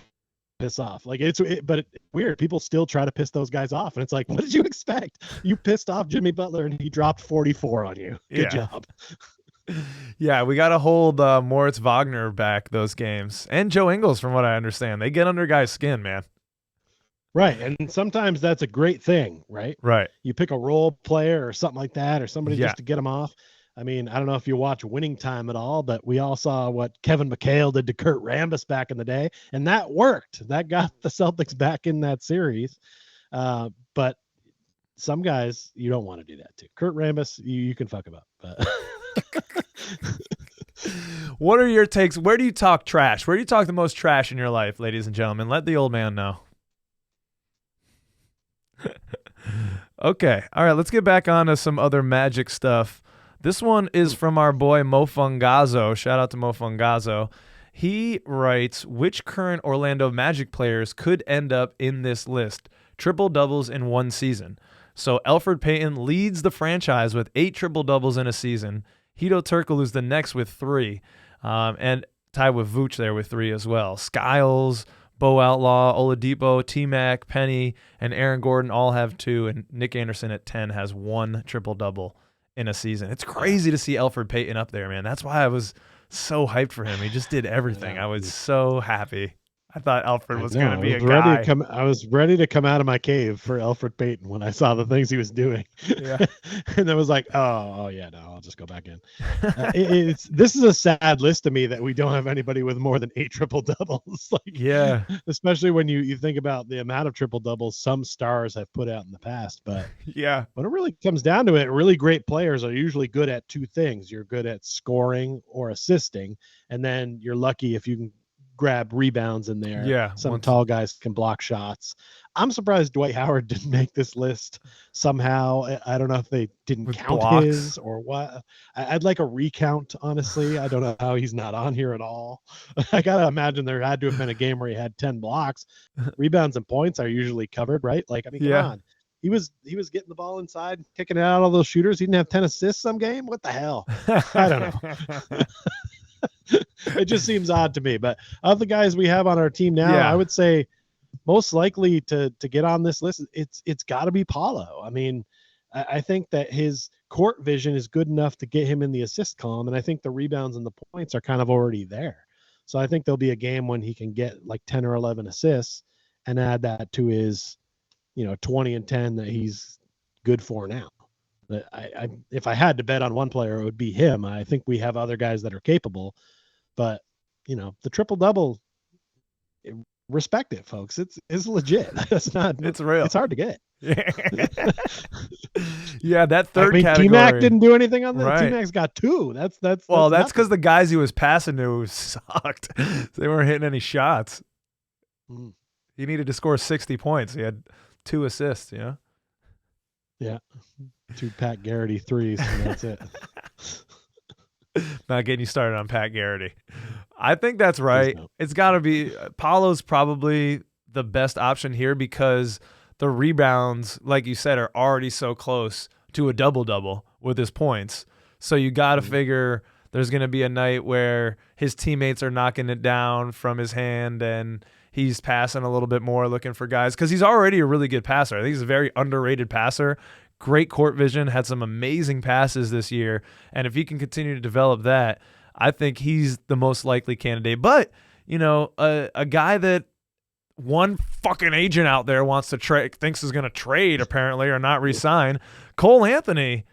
piss off. Like but it's weird. People still try to piss those guys off, and it's like, what did you expect? You pissed off Jimmy Butler, and he dropped 44 on you. Good job. Yeah, we got to hold Moritz Wagner back those games. And Joe Ingles, from what I understand. They get under guys' skin, man. Right, and sometimes that's a great thing, right? Right. You pick a role player or something like that, or somebody just to get them off. I mean, I don't know if you watch Winning Time at all, but we all saw what Kevin McHale did to Kurt Rambis back in the day, and that worked. That got the Celtics back in that series. But some guys, you don't want to do that to. Kurt Rambis, you can fuck him up. But what are your takes? Where do you talk trash? Where do you talk the most trash in your life, ladies and gentlemen? Let the old man know. Okay. All right. Let's get back on to some other Magic stuff. This one is from our boy Mo Fungazzo. Shout out to Mo Fungazzo. He writes, which current Orlando Magic players could end up in this list? Triple doubles in one season. So Elfrid Payton leads the franchise with 8 triple doubles in a season. Hedo Turkoglu is the next with 3, and tied with Vooch there with 3 as well. Skiles, Bo Outlaw, Oladipo, T-Mac, Penny, and Aaron Gordon all have 2, and Nick Anderson at 10 has 1 triple-double in a season. It's crazy to see Elfrid Payton up there, man. That's why I was so hyped for him. He just did everything. I was so happy. I thought Elfrid was going to be a guy. I was ready to come out of my cave for Elfrid Payton when I saw the things he was doing. Yeah. And I was like, oh yeah, no, I'll just go back in. This is a sad list to me that we don't have anybody with more than 8 triple doubles. Yeah. Especially when you think about the amount of triple doubles some stars have put out in the past. But yeah, when it really comes down to it, really great players are usually good at 2 things. You're good at scoring or assisting, and then you're lucky if you can grab rebounds in there. Yeah, Some tall guys can block shots. I'm surprised Dwight Howard didn't make this list somehow. I don't know if they didn't With count blocks. his or what. I'd like a recount, honestly. I don't know how he's not on here at all. I got to imagine there had to have been a game where he had 10 blocks. Rebounds and points are usually covered, right? Like, I mean, come on. He was getting the ball inside, kicking it out all those shooters. He didn't have 10 assists some game. What the hell? I don't know. It just seems odd to me. But of the guys we have on our team now, I would say most likely to get on this list, it's got to be Paolo. I mean, I think that his court vision is good enough to get him in the assist column, and I think the rebounds and the points are kind of already there. So I think there'll be a game when he can get like 10 or 11 assists and add that to his 20 and 10 that he's good for now. But if I had to bet on one player, it would be him. I think we have other guys that are capable, but the triple double, respect it, folks. It's legit. It's real. It's hard to get. Yeah, that third category. T-Mac didn't do anything on that. Right. T-Mac's got 2. That's because the guys he was passing to sucked. They weren't hitting any shots. He needed to score 60 points. He had 2 assists, Yeah. 2 Pat Garrity threes, and that's it. Not getting you started on Pat Garrity. I think that's right. It's got to be Paolo's probably the best option here because the rebounds, like you said, are already so close to a double-double with his points. So you got to figure there's going to be a night where his teammates are knocking it down from his hand and he's passing a little bit more, looking for guys, because he's already a really good passer. I think he's a very underrated passer. Great court vision, had some amazing passes this year. And if he can continue to develop that, I think he's the most likely candidate. But, a guy that one fucking agent out there wants to trade, thinks is going to trade apparently or not re-sign, Cole Anthony,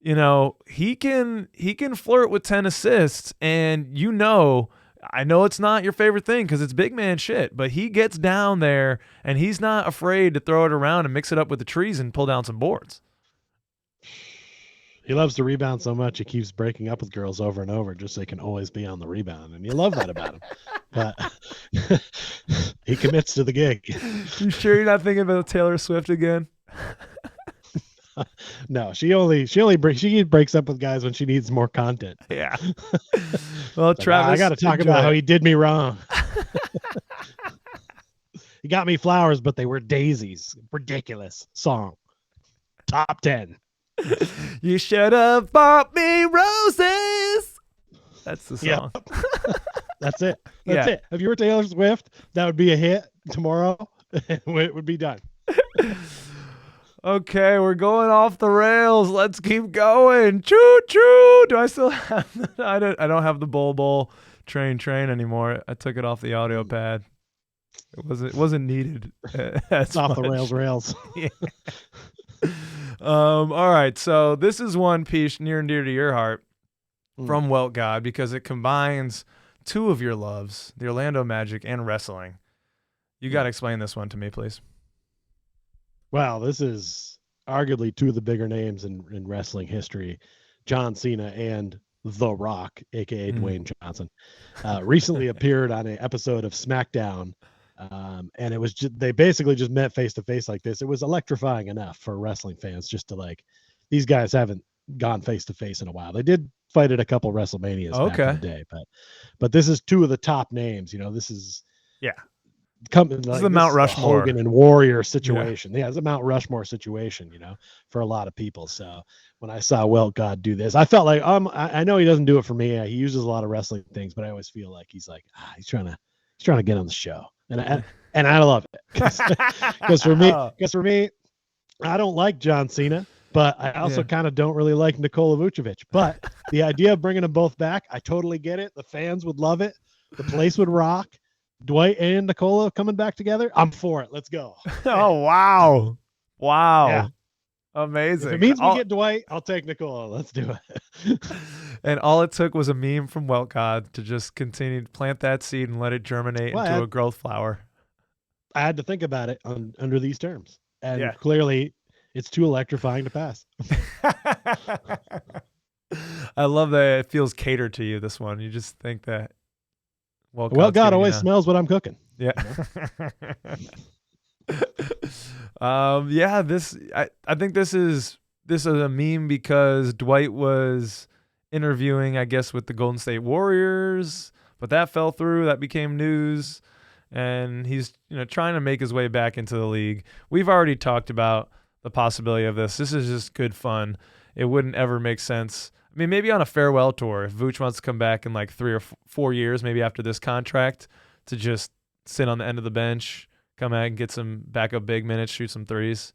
he can flirt with 10 assists, and I know it's not your favorite thing because it's big man shit, but he gets down there and he's not afraid to throw it around and mix it up with the trees and pull down some boards. He loves to rebound so much he keeps breaking up with girls over and over just so he can always be on the rebound, and you love that about him. But he commits to the gig. You sure you're not thinking about Taylor Swift again? No, she breaks up with guys when she needs more content. Yeah. Well, Travis, I got to talk about how he did me wrong. He got me flowers, but they were daisies. Ridiculous song. Top 10. You should have bought me roses. That's the song. Yep. That's it. That's it. If you were Taylor Swift, that would be a hit tomorrow. It would be done. Okay, we're going off the rails. Let's keep going. Choo choo. Do I still have? I don't have the bowl train anymore. I took it off the audio pad. It wasn't needed. It's off the rails. Yeah. All right. So this is one piece near and dear to your heart from Welt God because it combines 2 of your loves, the Orlando Magic and wrestling. You got to explain this one to me, please. Well, this is arguably 2 of the bigger names in wrestling history, John Cena and The Rock, a.k.a. Dwayne Johnson, recently appeared on an episode of SmackDown, and it was they basically just met face-to-face like this. It was electrifying enough for wrestling fans just to these guys haven't gone face-to-face in a while. They did fight at a couple WrestleManias back in the day, but this is 2 of the top names. This is this is the Mount Rushmore Hogan and Warrior situation. Yeah, it's a Mount Rushmore situation, for a lot of people. So when I saw Welt God do this, I felt like I know he doesn't do it for me. He uses a lot of wrestling things, but I always feel like he's trying to get on the show, and I love it because for me, I don't like John Cena, but I also kind of don't really like Nikola Vucevic. But the idea of bringing them both back, I totally get it. The fans would love it. The place would rock. Dwight and Nikola coming back together, I'm for it. Let's go. Oh, wow. Yeah. Amazing. If it means we get Dwight, I'll take Nikola. Let's do it. And all it took was a meme from Welt God to just continue to plant that seed and let it germinate into a growth flower. I had to think about it under these terms. And clearly it's too electrifying to pass. I love that it feels catered to you, this one. You just think that. Well, God's God giving you always now. smells what I'm cooking. Yeah. I think this is a meme because Dwight was interviewing, I guess, with the Golden State Warriors, but that fell through. That became news, and he's trying to make his way back into the league. We've already talked about the possibility of this. This is just good fun. It wouldn't ever make sense. I mean, maybe on a farewell tour, if Vooch wants to come back in like 3 or 4 years, maybe after this contract, to just sit on the end of the bench, come out and get some backup big minutes, shoot some threes.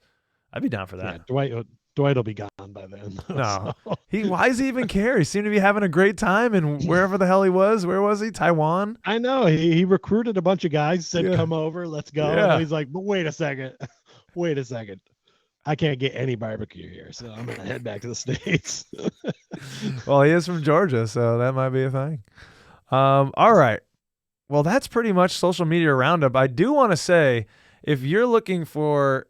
I'd be down for that. Yeah, Dwight will be gone by then. No, So. why does he even care? He seemed to be having a great time, and wherever the hell he was, where was he? Taiwan? I know he recruited a bunch of guys, said, Yeah. "Come over, let's go." Yeah. And he's like, "But wait a second, wait a second. I can't get any barbecue here, so I'm gonna head back to the States." Well, he is from Georgia, so that might be a thing. All right. Well, that's pretty much social media roundup. I do want to say, if you're looking for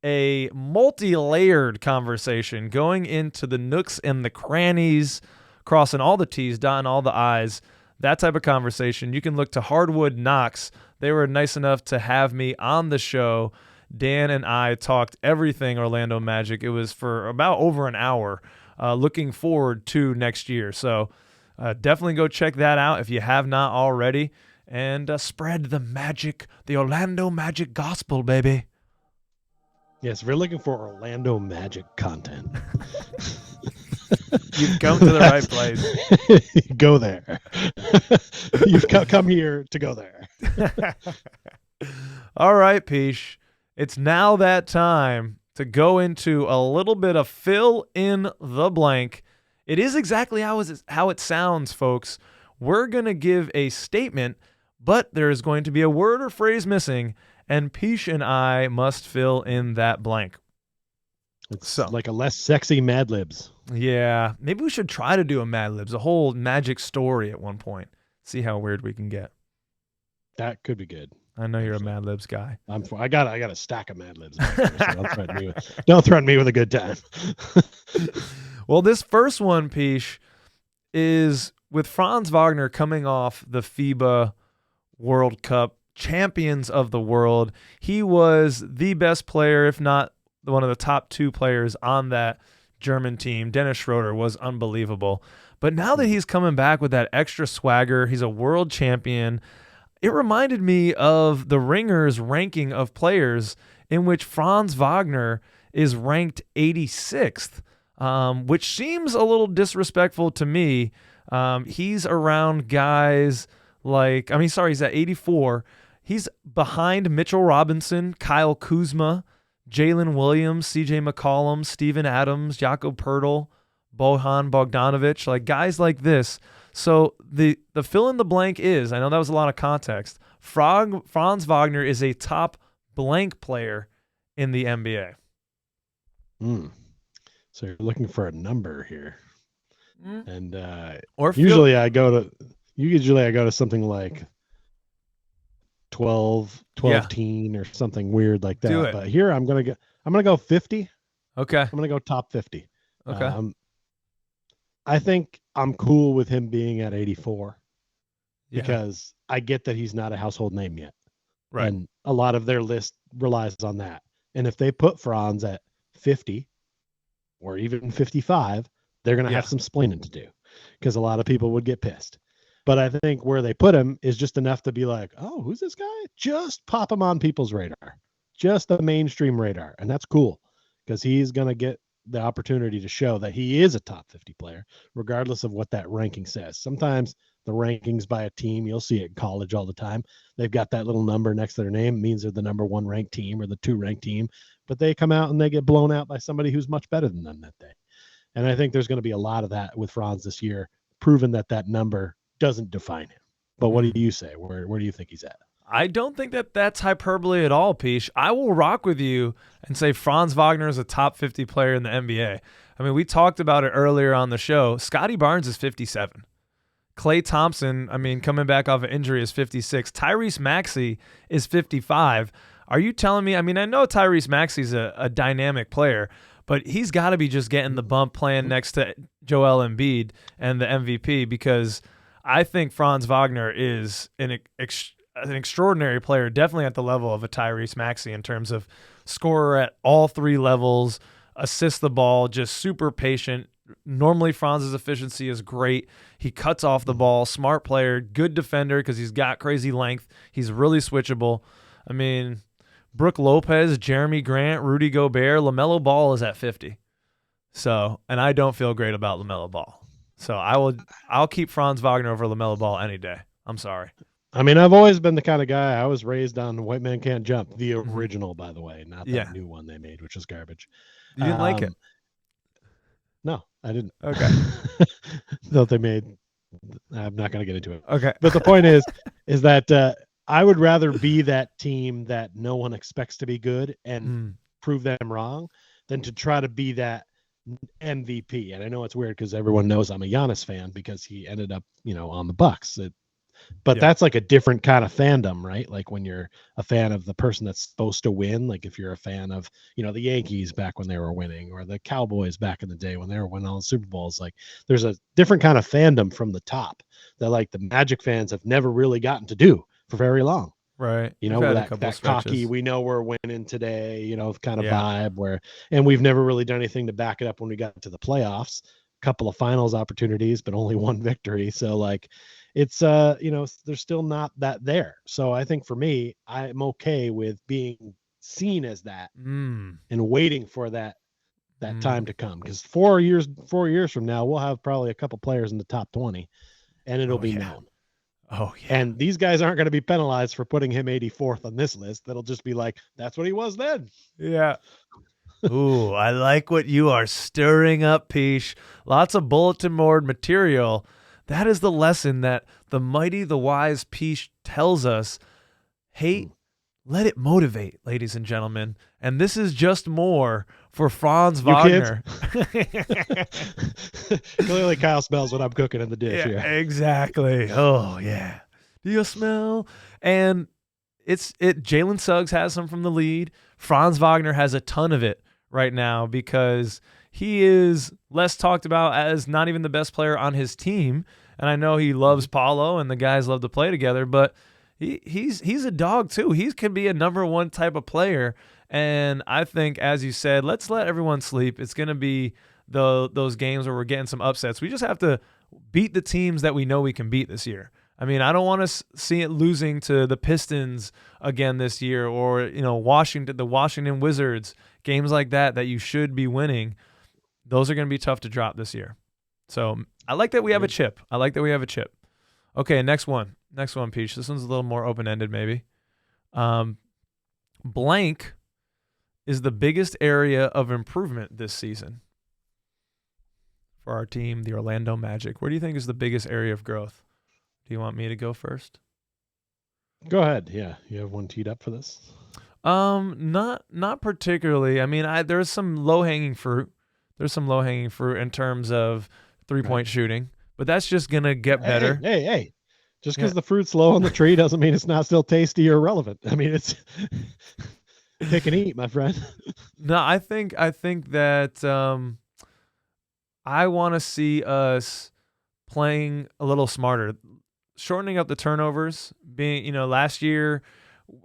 a multi-layered conversation going into the nooks and the crannies, crossing all the T's, dotting all the I's, that type of conversation, you can look to Hardwood Knocks. They were nice enough to have me on the show. Dan and I talked everything Orlando Magic. It was for about over an hour, looking forward to next year. So definitely go check that out if you have not already, and spread the magic, the Orlando Magic gospel, baby. Yes, if you're looking for Orlando Magic content, You've come to the right place. go there. You've come here to go there. All right, Peesh. It's now that time to go into a little bit of fill in the blank. It is exactly how it sounds, folks. We're going to give a statement, but there is going to be a word or phrase missing, and Peesh and I must fill in that blank. It's like a less sexy Mad Libs. Yeah, maybe we should try to do a Mad Libs, a whole magic story at one point. See how weird we can get. That could be good. I know you're a Mad Libs guy. I got a stack of Mad Libs. Back there, so don't threaten me with a good time. Well, this first one, Peesh, is with Franz Wagner coming off the FIBA World Cup, champions of the world. He was the best player, if not one of the top 2 players on that German team. Dennis Schroeder was unbelievable. But now that he's coming back with that extra swagger, he's a world champion. It reminded me of the Ringer's ranking of players, in which Franz Wagner is ranked 86th, which seems a little disrespectful to me. He's around guys like, he's at 84. He's behind Mitchell Robinson, Kyle Kuzma, Jalen Williams, CJ McCollum, Steven Adams, Jakob Poeltl, Bojan Bogdanovic, like guys like this. So the fill in the blank is, I know that was a lot of context, Franz Wagner is a top blank player in the NBA. So you're looking for a number here. And Or usually I go to something like 12 teen or something weird like that. Do it. But here I'm gonna go 50. Okay. I'm gonna go top 50. Okay. I think I'm cool with him being at 84 Yeah. because I get that he's not a household name yet. Right. And a lot of their list relies on that. And if they put Franz at 50 or even 55, they're going to have some splaining to do because a lot of people would get pissed. But I think where they put him is just enough to be like, oh, who's this guy? Just pop him on people's radar, just the mainstream radar. And that's cool because he's going to get the opportunity to show that he is a top 50 player, regardless of what that ranking says. Sometimes the rankings by a team, you'll see it in college all the time. They've got that little number next to their name. It means they're the number 1 ranked team or the 2 ranked team, but they come out and they get blown out by somebody who's much better than them that day. And I think there's going to be a lot of that with Franz this year, proving that number doesn't define him. But what do you say? Where do you think he's at? I don't think that's hyperbole at all, Peesh. I will rock with you and say Franz Wagner is a top 50 player in the NBA. I mean, we talked about it earlier on the show. Scotty Barnes is 57. Klay Thompson, coming back off an injury, is 56. Tyrese Maxey is 55. Are you telling me? I know Tyrese Maxey's a dynamic player, but he's got to be just getting the bump playing next to Joel Embiid and the MVP, because I think Franz Wagner is an extraordinary player, definitely at the level of a Tyrese Maxey in terms of scorer at all three levels, assists the ball, just super patient. Normally, Franz's efficiency is great. He cuts off the ball, smart player, good defender because he's got crazy length. He's really switchable. I mean, Brook Lopez, Jeremy Grant, Rudy Gobert, LaMelo Ball is at 50. So, and I don't feel great about LaMelo Ball. So I'll keep Franz Wagner over LaMelo Ball any day. I'm sorry. I mean, I've always been the kind of guy. I was raised on White Man Can't Jump, the original, by the way, not that new one they made, which is garbage. You didn't like it? No, I didn't. Okay. Though they made. I'm not going to get into it. Okay. But the point is that I would rather be that team that no one expects to be good and prove them wrong than to try to be that MVP. And I know it's weird because everyone knows I'm a Giannis fan because he ended up, on the Bucks. But that's like a different kind of fandom, right? Like when you're a fan of the person that's supposed to win, like if you're a fan of, the Yankees back when they were winning, or the Cowboys back in the day when they were winning all the Super Bowls, like there's a different kind of fandom from the top that like the Magic fans have never really gotten to do for very long. Right. That cocky, we know we're winning today, kind of vibe and we've never really done anything to back it up when we got to the playoffs, a couple of finals opportunities, but only one victory. So like, it's there's still not that there. So I think for me, I'm okay with being seen as that and waiting for that time to come, because 4 years from now we'll have probably a couple players in the top 20 and it'll be known. Oh yeah. And these guys aren't going to be penalized for putting him 84th on this list. That'll just be like, that's what he was then. Yeah. Ooh, I like what you are stirring up, Peesh. Lots of bulletin board material. That is the lesson that the mighty, the wise Peesh tells us. Hate, let it motivate, ladies and gentlemen. And this is just more for Franz Wagner. Clearly Kyle smells what I'm cooking in the dish here. Exactly. Oh, yeah. Do you smell? And Jalen Suggs has some from the lead. Franz Wagner has a ton of it right now because he is less talked about as not even the best player on his team. And I know he loves Paolo and the guys love to play together, but he's a dog too. He can be a number one type of player. And I think, as you said, let's let everyone sleep. It's going to be those games where we're getting some upsets. We just have to beat the teams that we know we can beat this year. I mean, I don't want to see it losing to the Pistons again this year, or the Washington Wizards, games like that you should be winning. Those are going to be tough to drop this year. So I like that we have a chip. Okay, next one, Peach. This one's a little more open-ended maybe. Blank is the biggest area of improvement this season for our team, the Orlando Magic. Where do you think is the biggest area of growth? Do you want me to go first? Go ahead. Yeah, you have one teed up for this? Not particularly. I mean, there's some low-hanging fruit. There's some low-hanging fruit in terms of three-point shooting, but that's just gonna get better. Hey. Just because the fruit's low on the tree doesn't mean it's not still tasty or relevant. I mean, it's pick and eat, my friend. No, I think that I want to see us playing a little smarter, shortening up the turnovers. Being, last year,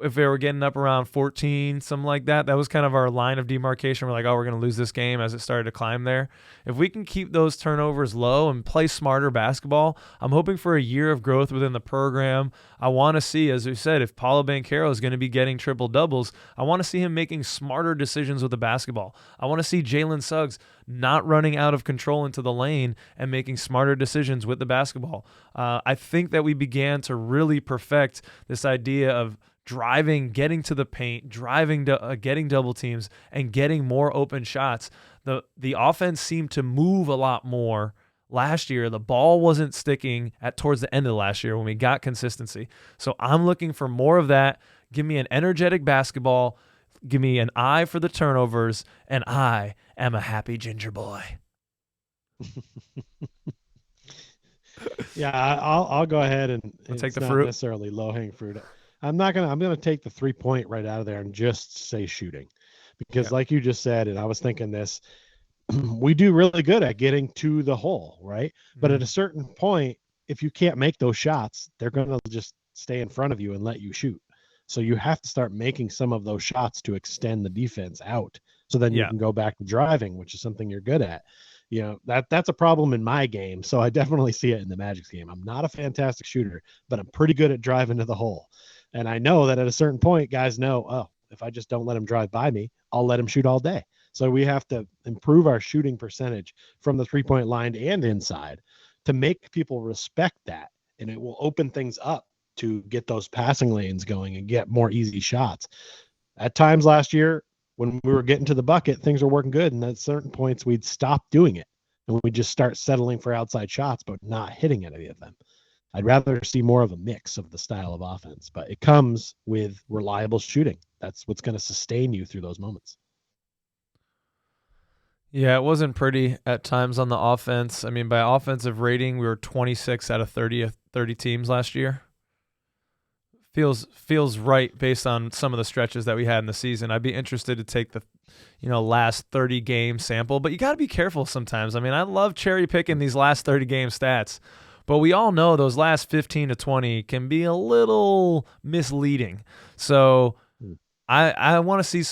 if they were getting up around 14, something like that, that was kind of our line of demarcation. We're like, oh, we're going to lose this game as it started to climb there. If we can keep those turnovers low and play smarter basketball, I'm hoping for a year of growth within the program. I want to see, as we said, if Paolo Banchero is going to be getting triple doubles, I want to see him making smarter decisions with the basketball. I want to see Jalen Suggs not running out of control into the lane and making smarter decisions with the basketball. I think that we began to really perfect this idea of driving, getting to the paint, getting double teams, and getting more open shots. The offense seemed to move a lot more last year. The ball wasn't sticking towards the end of last year when we got consistency. So I'm looking for more of that. Give me an energetic basketball. Give me an eye for the turnovers, and I am a happy ginger boy. Yeah, I'll go ahead and take the not fruit. Necessarily low-hanging fruit. I'm gonna take the 3-point right out of there and just say shooting, because like you just said, and I was thinking this, we do really good at getting to the hole, right? But at a certain point, if you can't make those shots, they're going to just stay in front of you and let you shoot. So you have to start making some of those shots to extend the defense out. So then you can go back to driving, which is something you're good at. That's a problem in my game. So I definitely see it in the Magic's game. I'm not a fantastic shooter, but I'm pretty good at driving to the hole. And I know that at a certain point, guys know, oh, if I just don't let him drive by me, I'll let him shoot all day. So we have to improve our shooting percentage from the 3-point line and inside to make people respect that. And it will open things up to get those passing lanes going and get more easy shots. At times last year, when we were getting to the bucket, things were working good. And at certain points, we'd stop doing it. And we'd just start settling for outside shots, but not hitting any of them. I'd rather see more of a mix of the style of offense, but it comes with reliable shooting. That's what's going to sustain you through those moments. Yeah, it wasn't pretty at times on the offense. I mean, by offensive rating, we were 26 out of 30 teams last year. Feels right based on some of the stretches that we had in the season. I'd be interested to take the last 30 game sample, but you got to be careful sometimes. I mean, I love cherry picking these last 30 game stats, but we all know those last 15 to 20 can be a little misleading. So I want to see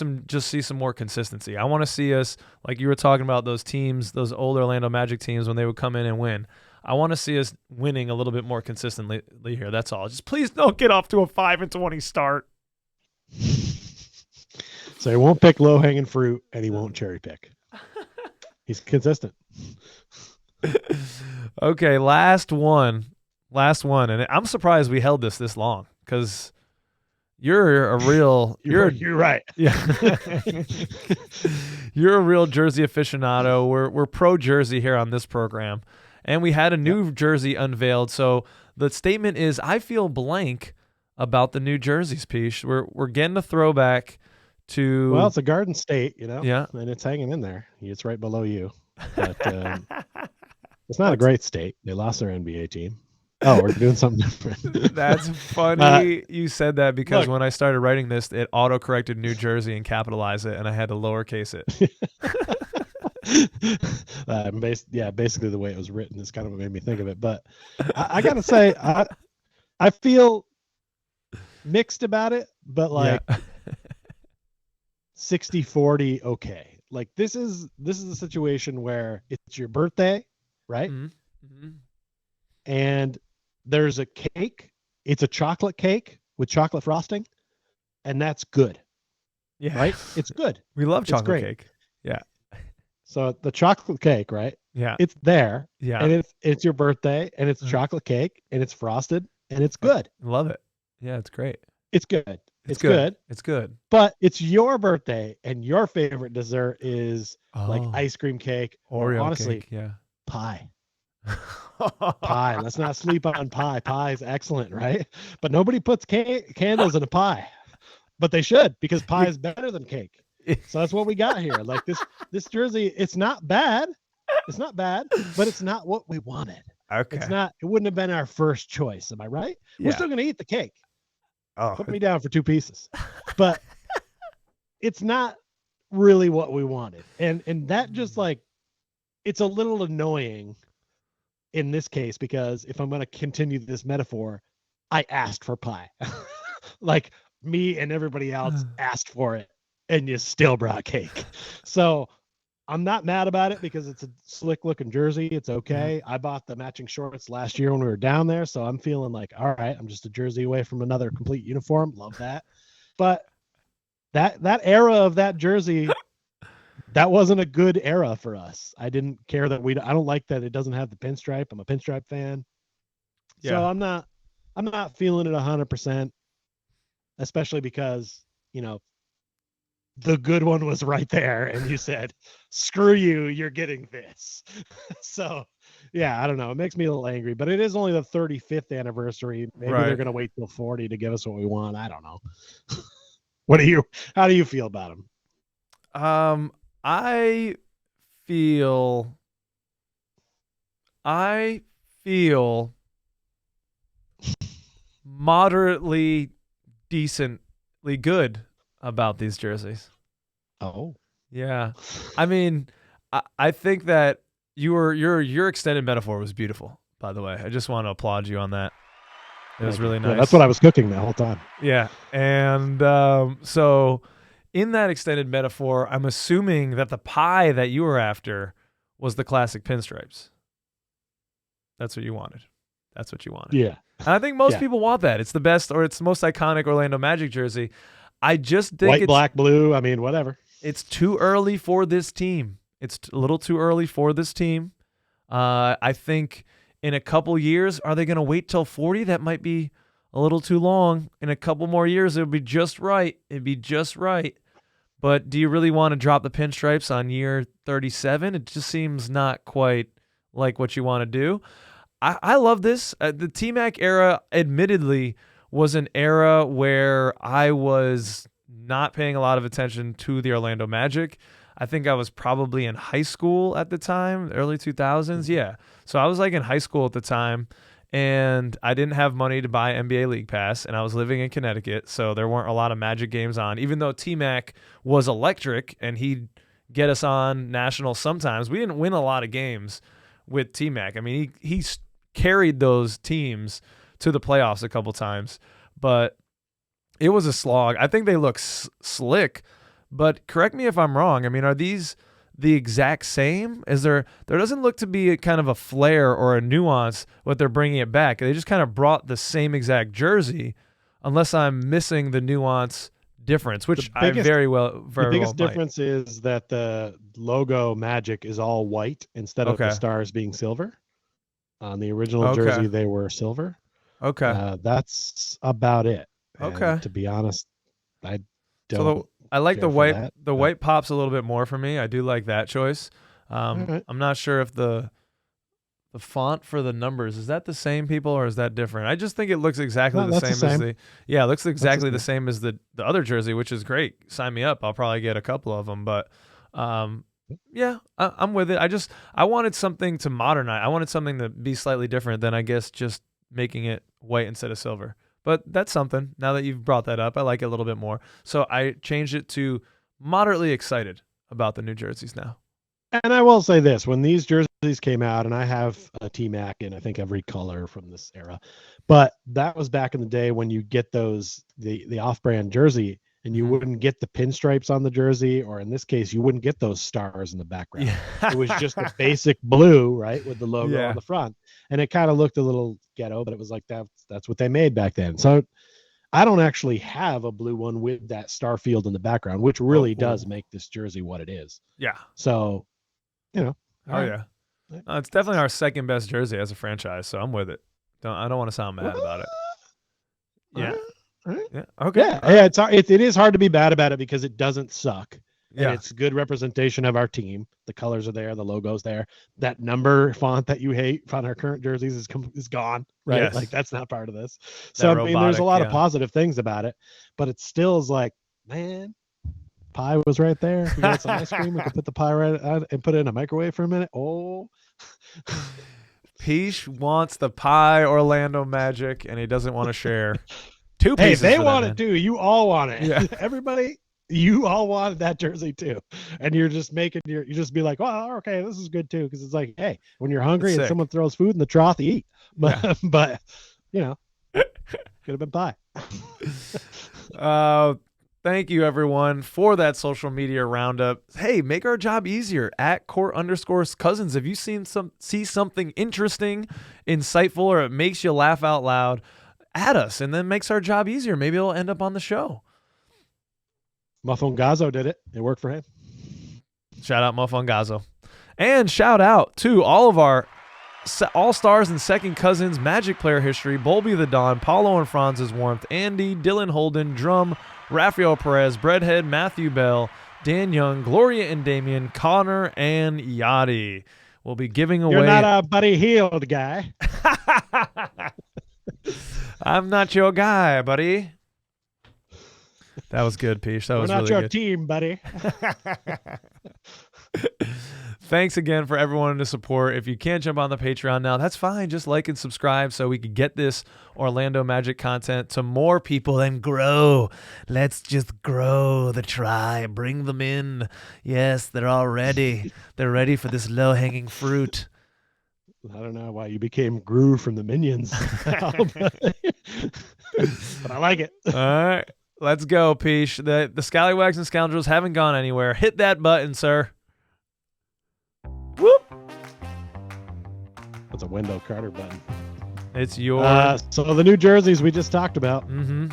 some more consistency. I want to see us, like you were talking about, those teams, those old Orlando Magic teams when they would come in and win. I want to see us winning a little bit more consistently here. That's all. Just please don't get off to a 5-20 start. So he won't pick low-hanging fruit, and he won't cherry pick. He's consistent. Okay, last one. And I'm surprised we held this long because you're a real. You're right. Yeah. You're a real jersey aficionado. We're pro jersey here on this program. And we had a new jersey unveiled. So the statement is, I feel blank about the new jerseys, Peach. We're getting a throwback to... Well, it's a Garden State, Yeah. And it's hanging in there. It's right below you. But it's not a great state. They lost their NBA team. Oh, we're doing something different. That's funny you said that because when I started writing this, it auto-corrected New Jersey and capitalized it, and I had to lowercase it. Basically the way it was written is kind of what made me think of it. But I gotta say, I feel mixed about it, but like 60-40 okay. Like this is a situation where it's your birthday, right? Mm-hmm. And there's a cake. It's a chocolate cake with chocolate frosting, and that's good. Yeah. Right? It's good. We love chocolate cake. Yeah. So the chocolate cake, right? Yeah. It's there. Yeah. And it's your birthday, and it's chocolate cake, and it's frosted, and it's good. Love it. Yeah, it's great. It's good. It's good. It's good. But it's your birthday, and your favorite dessert is like ice cream cake or Oreo honestly, cake, yeah. Pie. Pie. Let's not sleep on pie. Pie is excellent, right? But nobody puts candles in a pie. But they should, because pie is better than cake. So that's what we got here. Like this jersey, it's not bad. It's not bad, but it's not what we wanted. Okay. It wouldn't have been our first choice. Am I right? Yeah. We're still going to eat the cake. Oh. Put me down for 2 pieces. But it's not really what we wanted. And that just like, it's a little annoying in this case, because if I'm going to continue this metaphor, I asked for pie. Like me and everybody else asked for it, and you still brought cake. So I'm not mad about it because it's a slick looking jersey. It's okay. I bought the matching shorts last year when we were down there. So I'm feeling like, all right, I'm just a jersey away from another complete uniform. Love that. But that era of that jersey, that wasn't a good era for us. I didn't care that I don't like that it doesn't have the pinstripe. I'm a pinstripe fan. Yeah. So I'm not feeling it 100%, especially because, the good one was right there, and you said, screw you, you're getting this. So, yeah, I don't know. It makes me a little angry, but it is only the 35th anniversary. Maybe they're going to wait till 40 to give us what we want. I don't know. How do you feel about them? I feel moderately decently good about these jerseys. Oh, yeah. I mean, I think that your extended metaphor was beautiful by the way. I just want to applaud you on that. It was Thank you. really nice. Yeah, that's what I was cooking the whole time. Yeah. And so in that extended metaphor, I'm assuming that the pie that you were after was the classic pinstripes. That's what you wanted. That's what you wanted. Yeah. And I think most people want that. It's the best, or it's the most iconic Orlando Magic jersey. I just think White, black, blue. I mean, whatever. it's too early for this team. It's a little too early for this team. I think in a couple years, are they going to wait till 40? That might be a little too long. In a couple more years, it would be just right. It'd be just right. But do you really want to drop the pinstripes on year 37? It just seems not quite like what you want to do. I love this. The T-Mac era, admittedly, was an era where I was not paying a lot of attention to the Orlando Magic. I think I was probably in high school at the time, early 2000s. Yeah. So I was like in high school at the time, and I didn't have money to buy NBA League Pass, and I was living in Connecticut, so there weren't a lot of Magic games on. Even though T-Mac was electric and he'd get us on national sometimes, we didn't win a lot of games with T-Mac. I mean, he carried those teams to the playoffs a couple times, but it was a slog. I think they look slick, but correct me if I'm wrong. I mean, are these the exact same? Is there doesn't look to be a kind of a flair or a nuance what they're bringing it back. They just kind of brought the same exact jersey, unless I'm missing the nuance difference, which I very well The biggest difference is that the logo Magic is all white instead of the stars being silver. On the original jersey, they were silver. Okay. That's about it. And okay. To be honest, I don't. I like the white. That, the white pops a little bit more for me. I do like that choice. Right. I'm not sure if the font for the numbers, is that the same, people, or is that different? I just think it looks exactly the same as the. Yeah, it looks exactly the same as the other jersey, which is great. Sign me up. I'll probably get a couple of them, but. Yeah, I'm with it. I wanted something to modernize. I wanted something to be slightly different than, I guess, just making it white instead of silver. But that's something. Now that you've brought that up, I like it a little bit more. So I changed it to moderately excited about the new jerseys now. And I will say this, when these jerseys came out, and I have a T-Mac in, I think, every color from this era, but that was back in the day when you get those, the off-brand jersey, and you wouldn't get the pinstripes on the jersey, or in this case, you wouldn't get those stars in the background. Yeah. It was just a basic blue, right, with the logo on the front. And it kind of looked a little ghetto, but it was like that's what they made back then. So I don't actually have a blue one with that star field in the background, which really does make this jersey what it is. Yeah. So, yeah. It's definitely our second best jersey as a franchise, so I'm with it. I don't want to sound mad about it. Yeah. Right. Yeah. Okay. Yeah. It is hard to be bad about it because it doesn't suck. And Yeah. it's good representation of our team. The colors are there, the logo's there. That number font that you hate on our current jerseys is gone, right? Yes. Like that's not part of this. So I mean, there's a lot of positive things about it, but it still is like, man, pie was right there. If we got some ice cream, we could put the pie right out and put it in a microwave for a minute. Oh. Peach wants the pie Orlando Magic, and he doesn't want to share. Two Hey, pieces. they for want that, it too. You all want it. Yeah. Everybody, you all wanted that jersey too. And you're just you just be like, well, okay, this is good too. Because it's like, hey, when you're hungry and someone throws food in the trough, you eat. But, but you know, could have been pie. Thank you, everyone, for that social media roundup. Hey, make our job easier at @court_cousins. If you see something interesting, insightful, or it makes you laugh out loud, add us, and then makes our job easier. Maybe it'll end up on the show. Mufongazzo did it. It worked for him. Shout out Mufongazzo. And shout out to all of our all-stars and second cousins, Magic player history, Bolby the Don, Paolo and Franz's warmth, Andy, Dylan Holden, Drum, Rafael Perez, Breadhead, Matthew Bell, Dan Young, Gloria and Damien, Connor, and Yachty. We'll be giving away... You're not a Buddy Hield guy. I'm not your guy, buddy. That was good, Peach. That was really good. We're not your team, buddy. Thanks again for everyone to support. If you can't jump on the Patreon now, that's fine. Just like and subscribe so we can get this Orlando Magic content to more people and grow. Let's just grow the tribe. Bring them in. Yes, they're all ready. They're ready for this low-hanging fruit. I don't know why you became Gru from the Minions. but I like it. All right. Let's go, Peach. The Scallywags and Scoundrels haven't gone anywhere. Hit that button, sir. Whoop. That's a Wendell Carter button. It's yours. So the new jerseys we just talked about. Mm-hmm.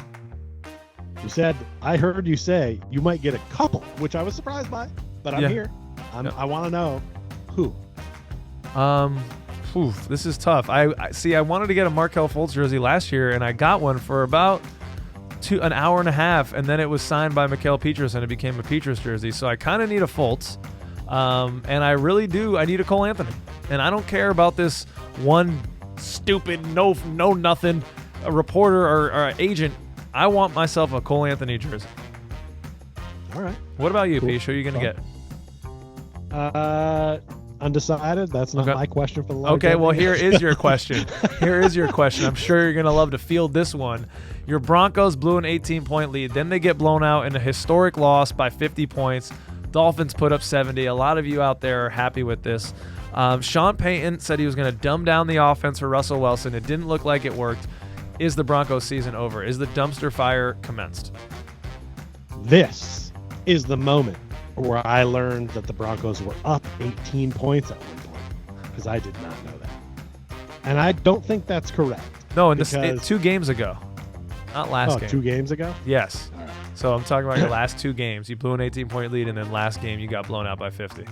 You said, I heard you say you might get a couple, which I was surprised by, but I'm here. I want to know who. This is tough. I see. I wanted to get a Markelle Fultz jersey last year, and I got one for about an hour and a half, and then it was signed by Mikael Pietrus, and it became a Pietrus jersey. So I kind of need a Fultz, and I really do. I need a Cole Anthony, and I don't care about this one stupid no nothing a reporter or agent. I want myself a Cole Anthony jersey. All right. What about you, Cool. Peach? Who are you gonna get? Undecided. That's not my question for the longevity. Okay, well, here is your question. I'm sure you're going to love to field this one. Your Broncos blew an 18-point lead. Then they get blown out in a historic loss by 50 points. Dolphins put up 70. A lot of you out there are happy with this. Sean Payton said he was going to dumb down the offense for Russell Wilson. It didn't look like it worked. Is the Broncos season over? Is the dumpster fire commenced? This is the moment where I learned that the Broncos were up 18 points at one point, because I did not know that. And I don't think that's correct. No, in 2 games ago. Not last game. 2 games ago? Yes. All right. So I'm talking about your last 2 games. You blew an 18-point lead, and then last game you got blown out by 50.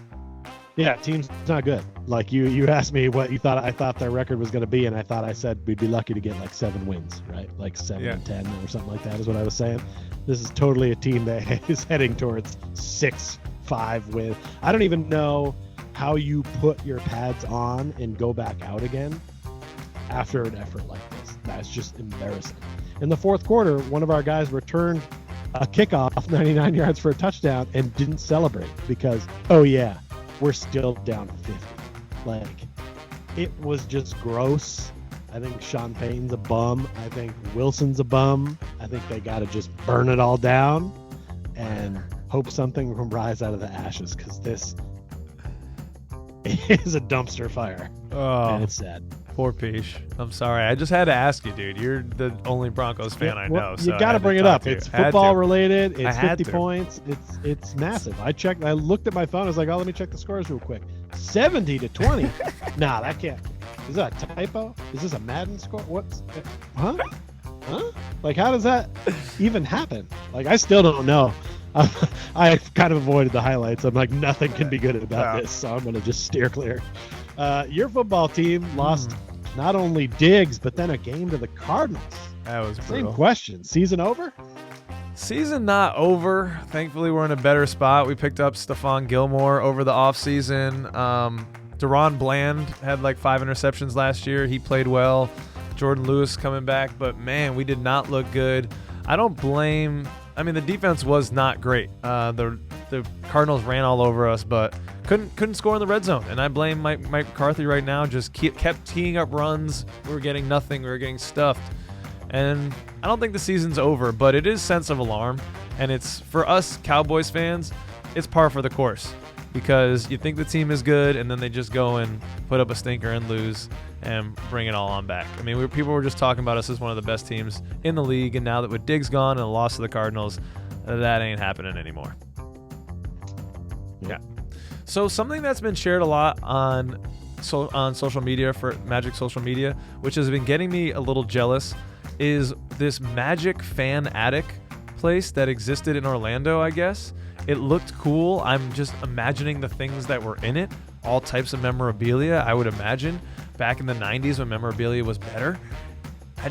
Yeah, team's not good. Like you asked me what you thought I thought their record was going to be, and I said we'd be lucky to get like 7 wins, right? Like 7 and 10 or something like that is what I was saying. This is totally a team that is heading towards 6-5 wins. I don't even know how you put your pads on and go back out again after an effort like this. That's just embarrassing. In the fourth quarter, one of our guys returned a kickoff 99 yards for a touchdown and didn't celebrate because, oh yeah, we're still down 50. Like, it was just gross. I think Sean Payton's a bum. I think Wilson's a bum. I think they got to just burn it all down and hope something will rise out of the ashes, because this is a dumpster fire. Oh, and it's sad. Poor Peach. I'm sorry. I just had to ask you, dude. You're the only Broncos fan I know. You got to bring it up. It's football related. It's 50 to. points. It's massive. I looked at my phone. I was like, oh, let me check the scores real quick. 70-20. Nah, that can't. Is that a typo? Is this a Madden score? What's? Huh? Like, how does that even happen? Like, I still don't know. I kind of avoided the highlights. I'm like, nothing can be good about this, so I'm going to just steer clear. Your football team lost not only Diggs, but then a game to the Cardinals. That was brutal. Same question. Season over? Season not over. Thankfully, we're in a better spot. We picked up Stephon Gilmore over the offseason. Deron Bland had like 5 interceptions last year. He played well. Jordan Lewis coming back. But, man, we did not look good. I don't blame – I mean, the defense was not great. The Cardinals ran all over us, but couldn't score in the red zone. And I blame Mike McCarthy right now. Just kept teeing up runs. We were getting nothing. We were getting stuffed. And I don't think the season's over, but it is sense of alarm. And it's, for us Cowboys fans, it's par for the course, because you think the team is good, and then they just go and put up a stinker and lose and bring it all on back. I mean, people were just talking about us as one of the best teams in the league, and now that with Diggs gone and a loss to the Cardinals, that ain't happening anymore. Yeah. So something that's been shared a lot on social media, for Magic social media, which has been getting me a little jealous, is this Magic fan attic place that existed in Orlando, I guess. It looked cool. I'm just imagining the things that were in it. All types of memorabilia, I would imagine, back in the 90s when memorabilia was better.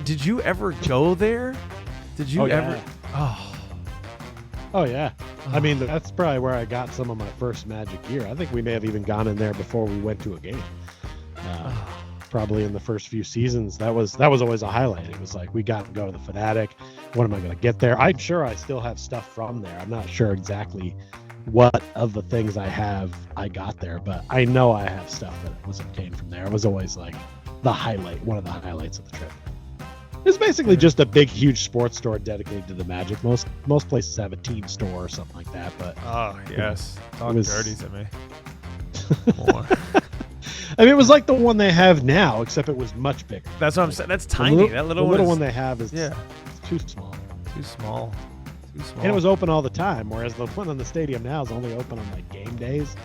Did you ever go there? Did you ever? Oh, yeah. I mean, that's probably where I got some of my first Magic gear. I think we may have even gone in there before we went to a game. Probably in the first few seasons, that was always a highlight. It was like, we got to go to the Fanatic. When am I going to get there? I'm sure I still have stuff from there. I'm not sure exactly what of the things I got there, but I know I have stuff that was obtained from there. It was always like one of the highlights of the trip. It's basically just a big, huge sports store dedicated to the Magic. Most places have a team store or something like that, but oh yes, talk dirty to me. More. I mean, it was like the one they have now, except it was much bigger. That's what I'm saying. That's tiny. That little one they have is it's too small. Too small. And it was open all the time, whereas the one on the stadium now is only open on like game days.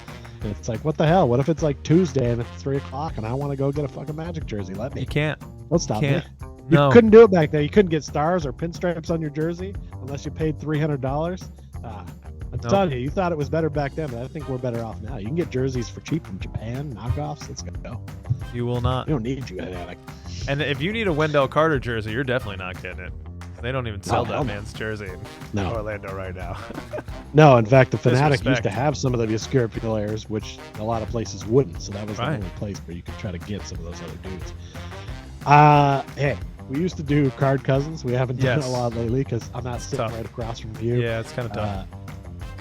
And it's like, what the hell? What if it's like Tuesday and it's 3:00 and I want to go get a fucking Magic jersey? Let me. You can't. Don't stop me. No. You couldn't do it back then. You couldn't get stars or pinstripes on your jersey unless you paid $300. I'm telling you, you thought it was better back then, but I think we're better off now. You can get jerseys for cheap from Japan, knockoffs. Let's go. You will not. You don't need you. And if you need a Wendell Carter jersey, you're definitely not getting it. They don't even sell that man's jersey in Orlando right now. No, in fact, the Fanatic used to have some of the obscure players, which a lot of places wouldn't. So that was the only place where you could try to get some of those other dudes. Hey, we used to do card cousins. We haven't done it a lot lately because I'm not sitting right across from you. Yeah, it's kind of tough.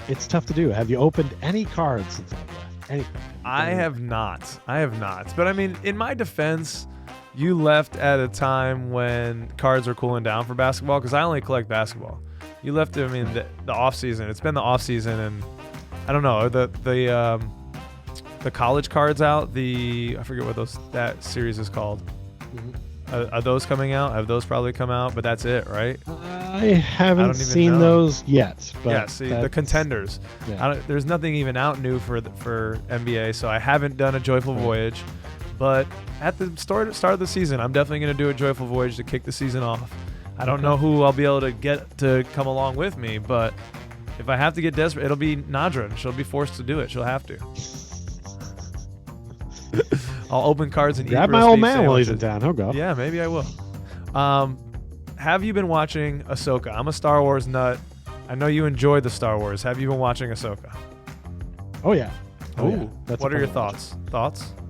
It's tough to do. Have you opened any cards since I've left? Anything? I have not. But I mean, in my defense, you left at a time when cards were cooling down for basketball because I only collect basketball. You left, I mean, the off season. It's been the off season, and I don't know the college cards out. I forget what that series is called. Mm-hmm. Are those coming out? Have those probably come out? But that's it, right? I haven't seen those yet. But yeah, see, the contenders. Yeah. There's nothing even out new for NBA, so I haven't done a Joyful Voyage. But at the start of the season, I'm definitely going to do a Joyful Voyage to kick the season off. I don't know who I'll be able to get to come along with me, but if I have to get desperate, it'll be Nadra. She'll be forced to do it. She'll have to. I'll open cards and grab my old man while he's in town. He'll go. Yeah, maybe I will. Have you been watching Ahsoka? I'm a Star Wars nut. I know you enjoyed the Star Wars. Have you been watching Ahsoka? Oh yeah. Ooh. Yeah. What are your thoughts?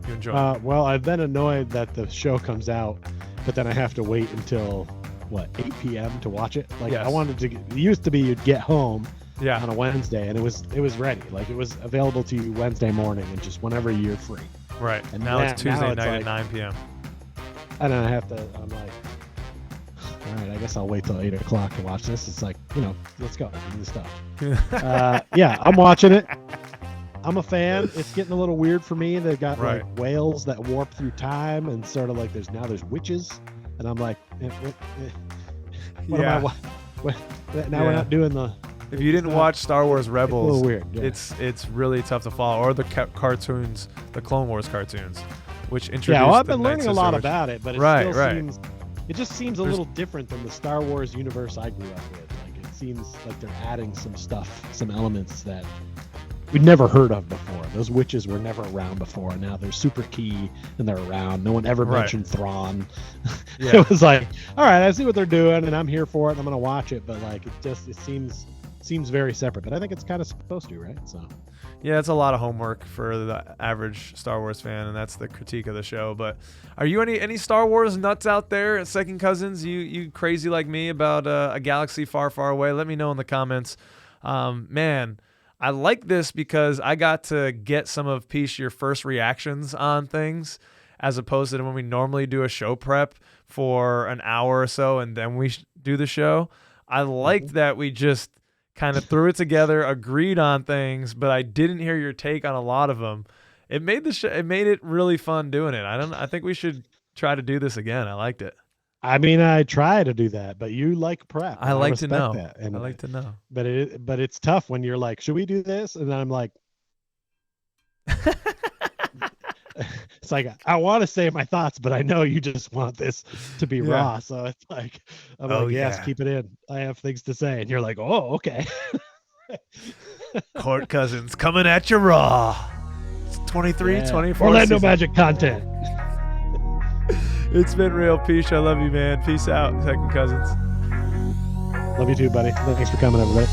You enjoy it? Well, I've been annoyed that the show comes out, but then I have to wait until 8 p.m. to watch it. Like I wanted to. It used to be you'd get home on a Wednesday, and it was ready. Like it was available to you Wednesday morning, and just whenever you're free. Right. And now it's Tuesday night at 9 p.m. And then I'm like, all right, I guess I'll wait till 8 o'clock to watch this. It's like, let's go. Do this stuff. I'm watching it. I'm a fan. It's getting a little weird for me. They've got like whales that warp through time, and sort of like there's witches, and I'm like, what am I? Now we're not doing the. If you didn't watch Star Wars Rebels, it's a little weird. Yeah. It's really tough to follow, or the cartoons, the Clone Wars cartoons, which introduced. I've been learning a lot about it, but it just seems a little different than the Star Wars universe I grew up with. Like it seems like they're adding some stuff, some elements that we'd never heard of before. Those witches were never around before. Now they're super key and they're around. No one ever mentioned Thrawn. Yeah. It was like, all right, I see what they're doing, and I'm here for it, and I'm gonna watch it. But like, it seems very separate, but I think it's kind of supposed to, right? So yeah, it's a lot of homework for the average Star Wars fan, and that's the critique of the show. But are you any Star Wars nuts out there, second cousins? You crazy like me about a galaxy far, far away? Let me know in the comments. Man, I like this because I got to get some of your first reactions on things, as opposed to when we normally do a show prep for an hour or so and then we do the show. I liked that we just kind of threw it together, agreed on things, but I didn't hear your take on a lot of them. It made it made it really fun doing it. I think we should try to do this again. I liked it. I mean, I try to do that, but you like prep. I like to know. That. And I like to know. But it's tough when you're like, should we do this? And then I'm like, it's like, I want to say my thoughts, but I know you just want this to be raw. So it's like, I'm like, yes, keep it in. I have things to say. And you're like, oh, okay. Court Cousins coming at you raw. It's 23, 24. Orlando Magic content. It's been real. Peace. I love you, man. Peace out, second cousins. Love you too, buddy. Thanks for coming, everybody.